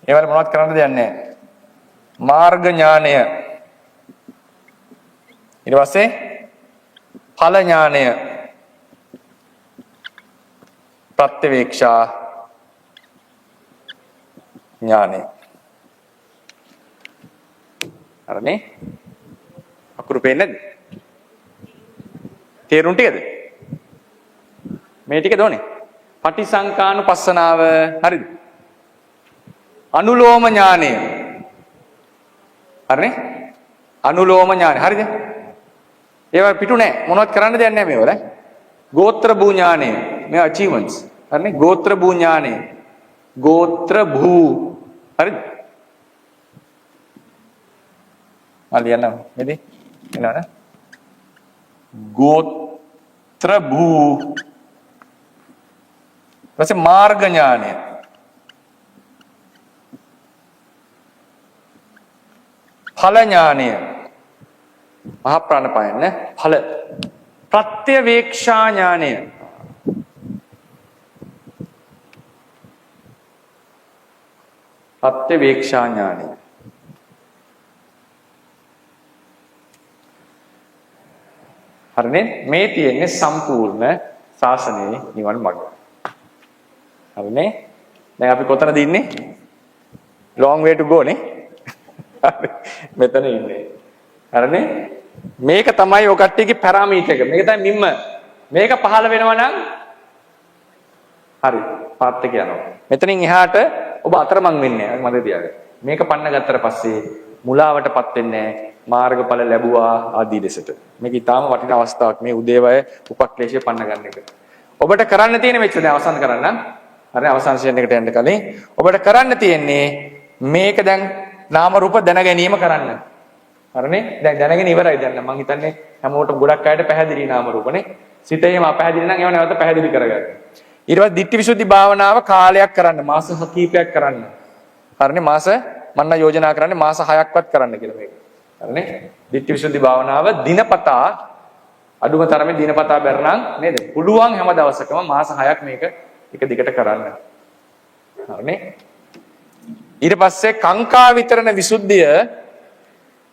ඒවල මොනවද කරන්න දෙයක් නැහැ. මාර්ග ඥානය. ඊට පස්සේ ඵල ඥානය. ප්‍රත්‍යවේක්ෂා ඥානය. හරිනේ? අකුරු පේන්නේ නැද්ද? තේරුම් ටිකද? මේ ටික දෝනේ. පටිසංකානුපස්සනාව හරිද? අනුලෝම ඥානය. හරිනේ? අනුලෝම ඥානය හරිද? ඒවා පිටු නැහැ. මොනවත් කරන්න දෙයක් නැහැ මේවල. ගෝත්‍ර භූ ඥානය. මේ achievements. හරිනේ? ගෝත්‍ර භූ ඥානය. ගෝත්‍ර භූ හරිද? අලියන්න මෙදී එනවනේ. ගෝත්‍ර භූ ඊපස්සේ මාර්ග ඥානය. ඵල ඥානය. මහා ප්‍රාණපායන ඵල. ප්‍රත්‍යවේක්ෂා ඥානය. ප්‍රත්‍යවේක්ෂා ඥානය. හරිනේ? මේ තියෙන්නේ සම්පූර්ණ ශාසනයේ නිවන් මඟ. හරිනේ? දැන් අපි කොතනද ඉන්නේ? long way to go නේ. මෙතන ඉන්නේ. හරිනේ? මේක තමයි ඔය කට්ටියගේ පැරාමීටර් එක. මේක තමයි මිම්ම. මේක පහළ වෙනවා නම් හරි. පාත් එක යනවා. මෙතනින් එහාට ඔබ අතරමං වෙන්නේ නැහැ. මතක තියාගන්න. මේක පන්න ගත්තට පස්සේ මුලාවටපත් වෙන්නේ නැහැ. මාර්ගඵල ලැබුවා ආදී දෙසට. මේක ඊටාම වටිනා අවස්ථාවක් මේ උදේවය උපක්ලේශය පන්න ගන්න එක. ඔබට කරන්න තියෙන මෙච්චර දැන් අවසන් කරන්න. හරි අවසන් සෙෂන් එකට යන්න කලින් ඔබට කරන්න තියෙන්නේ මේක දැන් නාම රූප දැන ගැනීම කරන්න. හරිනේ? දැන් දැනගෙන ඉවරයි දැන් මම හිතන්නේ හැමෝටම ගොඩක් අයට පැහැදිලි නාම රූපනේ. සිතේම අපැහැදිලි නම් ඒව නැවත පැහැදිලි කරගන්න. ඊට පස්සේ ditthi visuddhi භාවනාව කාලයක් කරන්න. මාස කීපයක් කරන්න. හරිනේ? මන්න යෝජනා කරන්නේ මාස 6ක්වත් කරන්න කියලා මේක. හරිනේ? ditthi visuddhi භාවනාව දිනපතා අඩුම තරමේ දිනපතා බැරනම් නේද? පුළුවන් හැම දවසකම මාස 6ක් මේක එක දිගට කරන්න. හරිනේ? ඊට පස්සේ කාංකා විතරණ විසුද්ධිය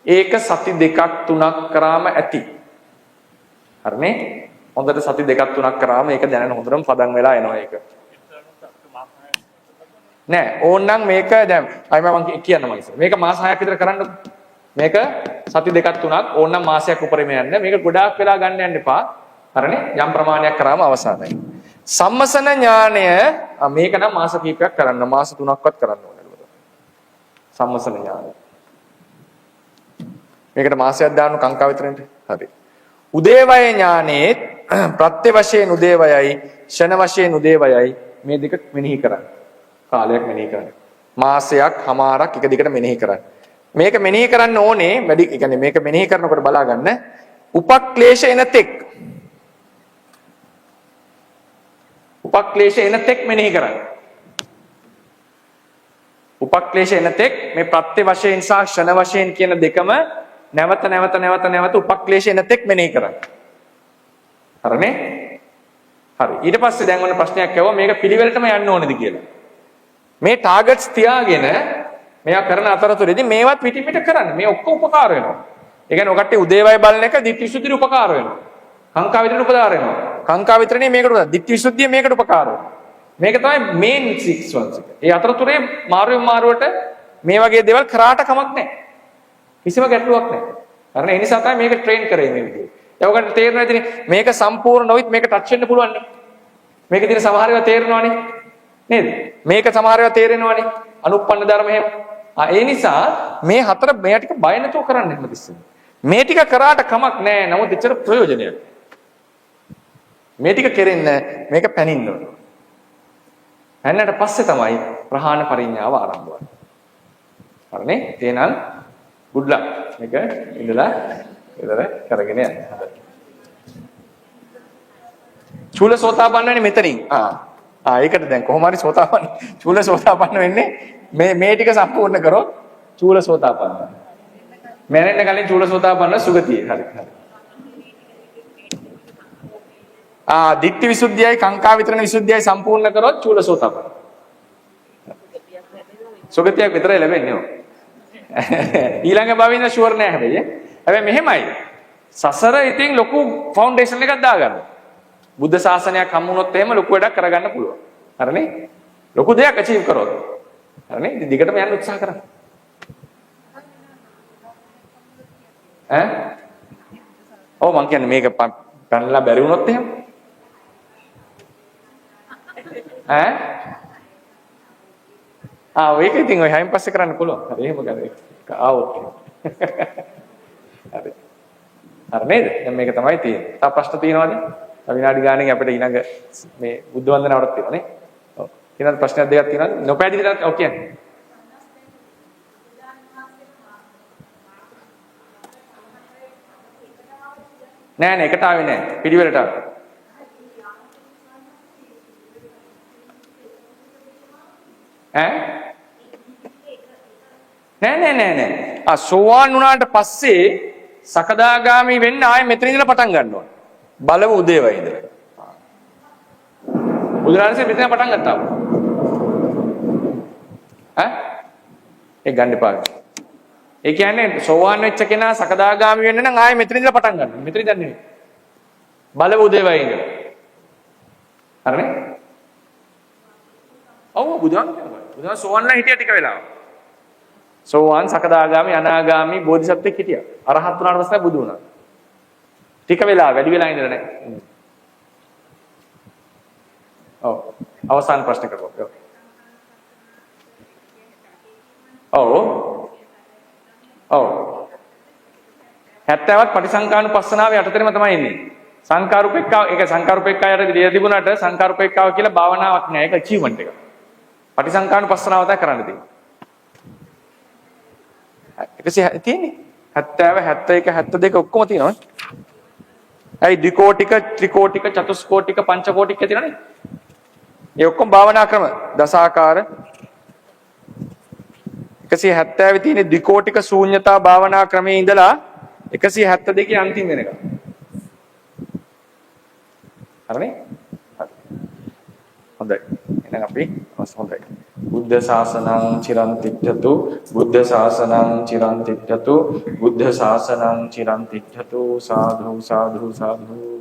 ඒක සති දෙකක් තුනක් කරාම ඇති. හරිනේ? හොඳට සති දෙකක් තුනක් කරාම ඒක දැනන හොඳටම පදන් වෙලා එනවා ඒක. නෑ ඕනනම් මේක දැන් අයි මම කියන්න මම ඉස්සර. මේක මාස 6ක් විතර කරන්න. මේක සති දෙකක් තුනක් ඕනනම් මාසයක් උඩරිම යන්න. මේක ගොඩාක් වෙලා ගන්න යන්න එපා. හරිනේ? යම් ප්‍රමාණයක් කරාම අවසానයි. සම්මසන ඥානය මේක නම් මාස කීපයක් කරන්න. මාස 3ක්වත් කරන්න ඕනේ. සම්මසන ඥානය. මේකට මාසයක් දාන්න කාංකා විතරෙන්ට. හරි. උදේවය ඥානේ ප්‍රත්‍ය වශයෙන් උදේවයයි ෂණ වශයෙන් උදේවයයි මේ දෙක මෙනෙහි කරන්න. කාලයක් මෙනෙහි කරන්න. මාසයක් හමාරක් එක දිගට මෙනෙහි කරන්න. මේක මෙනෙහි කරන්න ඕනේ වැඩි يعني මේක මෙනෙහි කරනකොට බලා ගන්න උපක්ලේශ එන තෙක්. උපක්ලේශ එන තෙක් මෙනෙහි කරන්න. උපක්ලේශ එන තෙක් මේ ප්‍රත්‍ය වශයෙන් සහ ෂණ වශයෙන් කියන දෙකම නැවත උපක්ලේශ එන තෙක් මෙනෙහි කරන්න. හරිනේ? හරි. ඊට පස්සේ දැන් ඔන්න ප්‍රශ්නයක් ඇහුවා මේක පිළිවෙලටම යන්න ඕනේද කියලා. මේ ටාගට්ස් තියාගෙන මෙයා කරන අතරතුරේදී මේවත් පිටින් පිට කරන්න. මේ ඔක්කොම උපකාර වෙනවා. ඒ කියන්නේ ඔකට උදේවය බලන එක ditthi visuddhi උපකාර වෙනවා. කාංකා විතරේ උපකාර වෙනවා. කාංකා විතරනේ මේකට උපකාර. ditthi visuddhi මේකට උපකාර වෙනවා. මේක තමයි මේන් 6 ones එක. ඒ අතරතුරේ මාරුවට මේ වගේ දේවල් කරාට කමක් නැහැ. කිසිම ගැටලුවක් නැහැ. හරිනේ? ඒ නිසා තමයි මේක ට්‍රේන් කරේ මේ විදිහට. ඒවකට තේරෙන්නේ නැතිනේ මේක සම්පූර්ණ නොවිත් මේක ටච් වෙන්න පුළුවන් නේ. මේකේ තියෙන සමහර ඒවා තේරෙනවනේ. නේද? මේක සමහර ඒවා තේරෙනවනේ. අනුප්පන්න ධර්ම එහෙම. ඒ නිසා මේ හතර මෙයා ටික බය නැතුව කරන්න හැමතිස්සෙම. මේ ටික කරාට කමක් නැහැ. නමුත් එච්චර ප්‍රයෝජනයක්. මේ ටික කෙරෙන්න මේක පැනින්න ඕන. පැන්නට පස්සේ තමයි ප්‍රහාණ පරිඥාව ආරම්භ වෙන්නේ. හරිනේ? එහෙනම් good luck. මේක ඉඳලා කරගෙන යන්න. චූල සෝතාපන්න වෙන්නේ මෙතනින්. ඒකට දැන් කොහොම හරි සෝතාපන්න චූල සෝතාපන්න වෙන්නේ මේ ටික සම්පූර්ණ කරොත් චූල සෝතාපන්න. මැරෙන්න කලින් චූල සෝතාපන්න සුගතිය. හරි. දිට්ඨි විසුද්ධියයි කාංකා විතරණ විසුද්ධියයි සම්පූර්ණ කරොත් චූලසෝතපන්න. සුගතියක් විතරයි ලැබෙන්නේ. ඊළඟ භවෙන්න ෂුවර් නෑ හැබැයි. හැබැයි මෙහෙමයි. සසර ඉතින් ලොකු ෆවුන්ඩේෂන් එකක් දාගන්න. බුද්ධ ශාසනයක් හම්බුනොත් එහෙම ලොකු වැඩක් කරගන්න පුළුවන්. හරිනේ? ලොකු දෙයක් අචීව් කරොත්. හරිනේ? ඉතින් දිගටම යන්න උත්සාහ කරන්න. ඔව් මං කියන්නේ මේක පැනලා බැරි වුණොත් එහෙම. ඒක ඉතින් ඔය හැයින් පස්සේ කරන්න පුළුවන්. හරි එහෙම කරේ. ආවොත්. හරි. හරි නේද? දැන් මේක තමයි තියෙන්නේ. තව ප්‍රශ්න තියෙනවද? විනාඩි ගානකින් අපිට ඊළඟ මේ බුද්ධ වන්දනාවටත් තියෙනවා නේ. ඔව්. ඊළඟ ප්‍රශ්නයක් දෙකක් තියෙනවද? නොපැහැදිලිද? ඔව් කියන්නේ. නෑ එකට ආවේ නෑ. පිළිවෙලට ආවේ. නෑ. සෝවාන් වුණාට පස්සේ සකදාගාමි වෙන්න ආයේ මෙතන ඉඳලා පටන් ගන්න ඕන. බලව උදේවයි ඉඳලා. බුදුරජාණන්සේ මෙතන පටන් ගත්තා. ඒ ගන්න එපා. ඒ කියන්නේ සෝවාන් වෙච්ච කෙනා සකදාගාමි වෙන්න නම් ආයේ මෙතන ඉඳලා පටන් ගන්න. මෙතන ඉඳන් නෙවෙයි. බලව උදේවයි ඉඳලා. හරිනේ? ඔව් බුදුන් සෝවාන් නම් හිටියා ටික වෙලාවක්. සෝවාන් සකදාගාමි අනාගාමි බෝධිසත්වෙක් හිටියා. අරහත් වුණාට පස්සේ බුදු වුණා. ටික වෙලා වැඩි වෙලා ඉඳලා නැහැ. ඔව්. අවසාන ප්‍රශ්න කරපුවා. ඔව්. 70වත් පටිසංකානුපස්සනාවේ යටතේම තමයි ඉන්නේ. සංකාරුපෙක්කාව ඒක සංකාරුපෙක්කායට දෙය තිබුණාට සංකාරුපෙක්කාව කියලා භාවනාවක් නෑ. ඒක අචීව්මන්ට් එක. පටිසංකානුපස්සනාව තමයි කරන්න තියෙන්නේ. 100 තියෙන්නේ 70 71 72 ඔක්කොම තියෙනවා. ඇයි ද්විකෝටික ත්‍රිකෝටික චතුස්කෝටික පංචකෝටික තියෙනවනේ. ඒ ඔක්කොම භාවනා ක්‍රම දසාකාර 170 තියෙන ද්විකෝටික ශූන්‍යතා භාවනා ක්‍රමයේ ඉඳලා 172 අන්තිම වෙනකම්. හරිනේ? හොඳයි. එහෙනම් අපි හොඳයි. බුද්ධ ශාසනං චිරන් තිට්ඨතු බුද්ධ ශාසනං චිරන් තිට්ඨතු බුද්ධ ශාසනං චිරන් තිට්ඨතු සාදු සාදු සාදු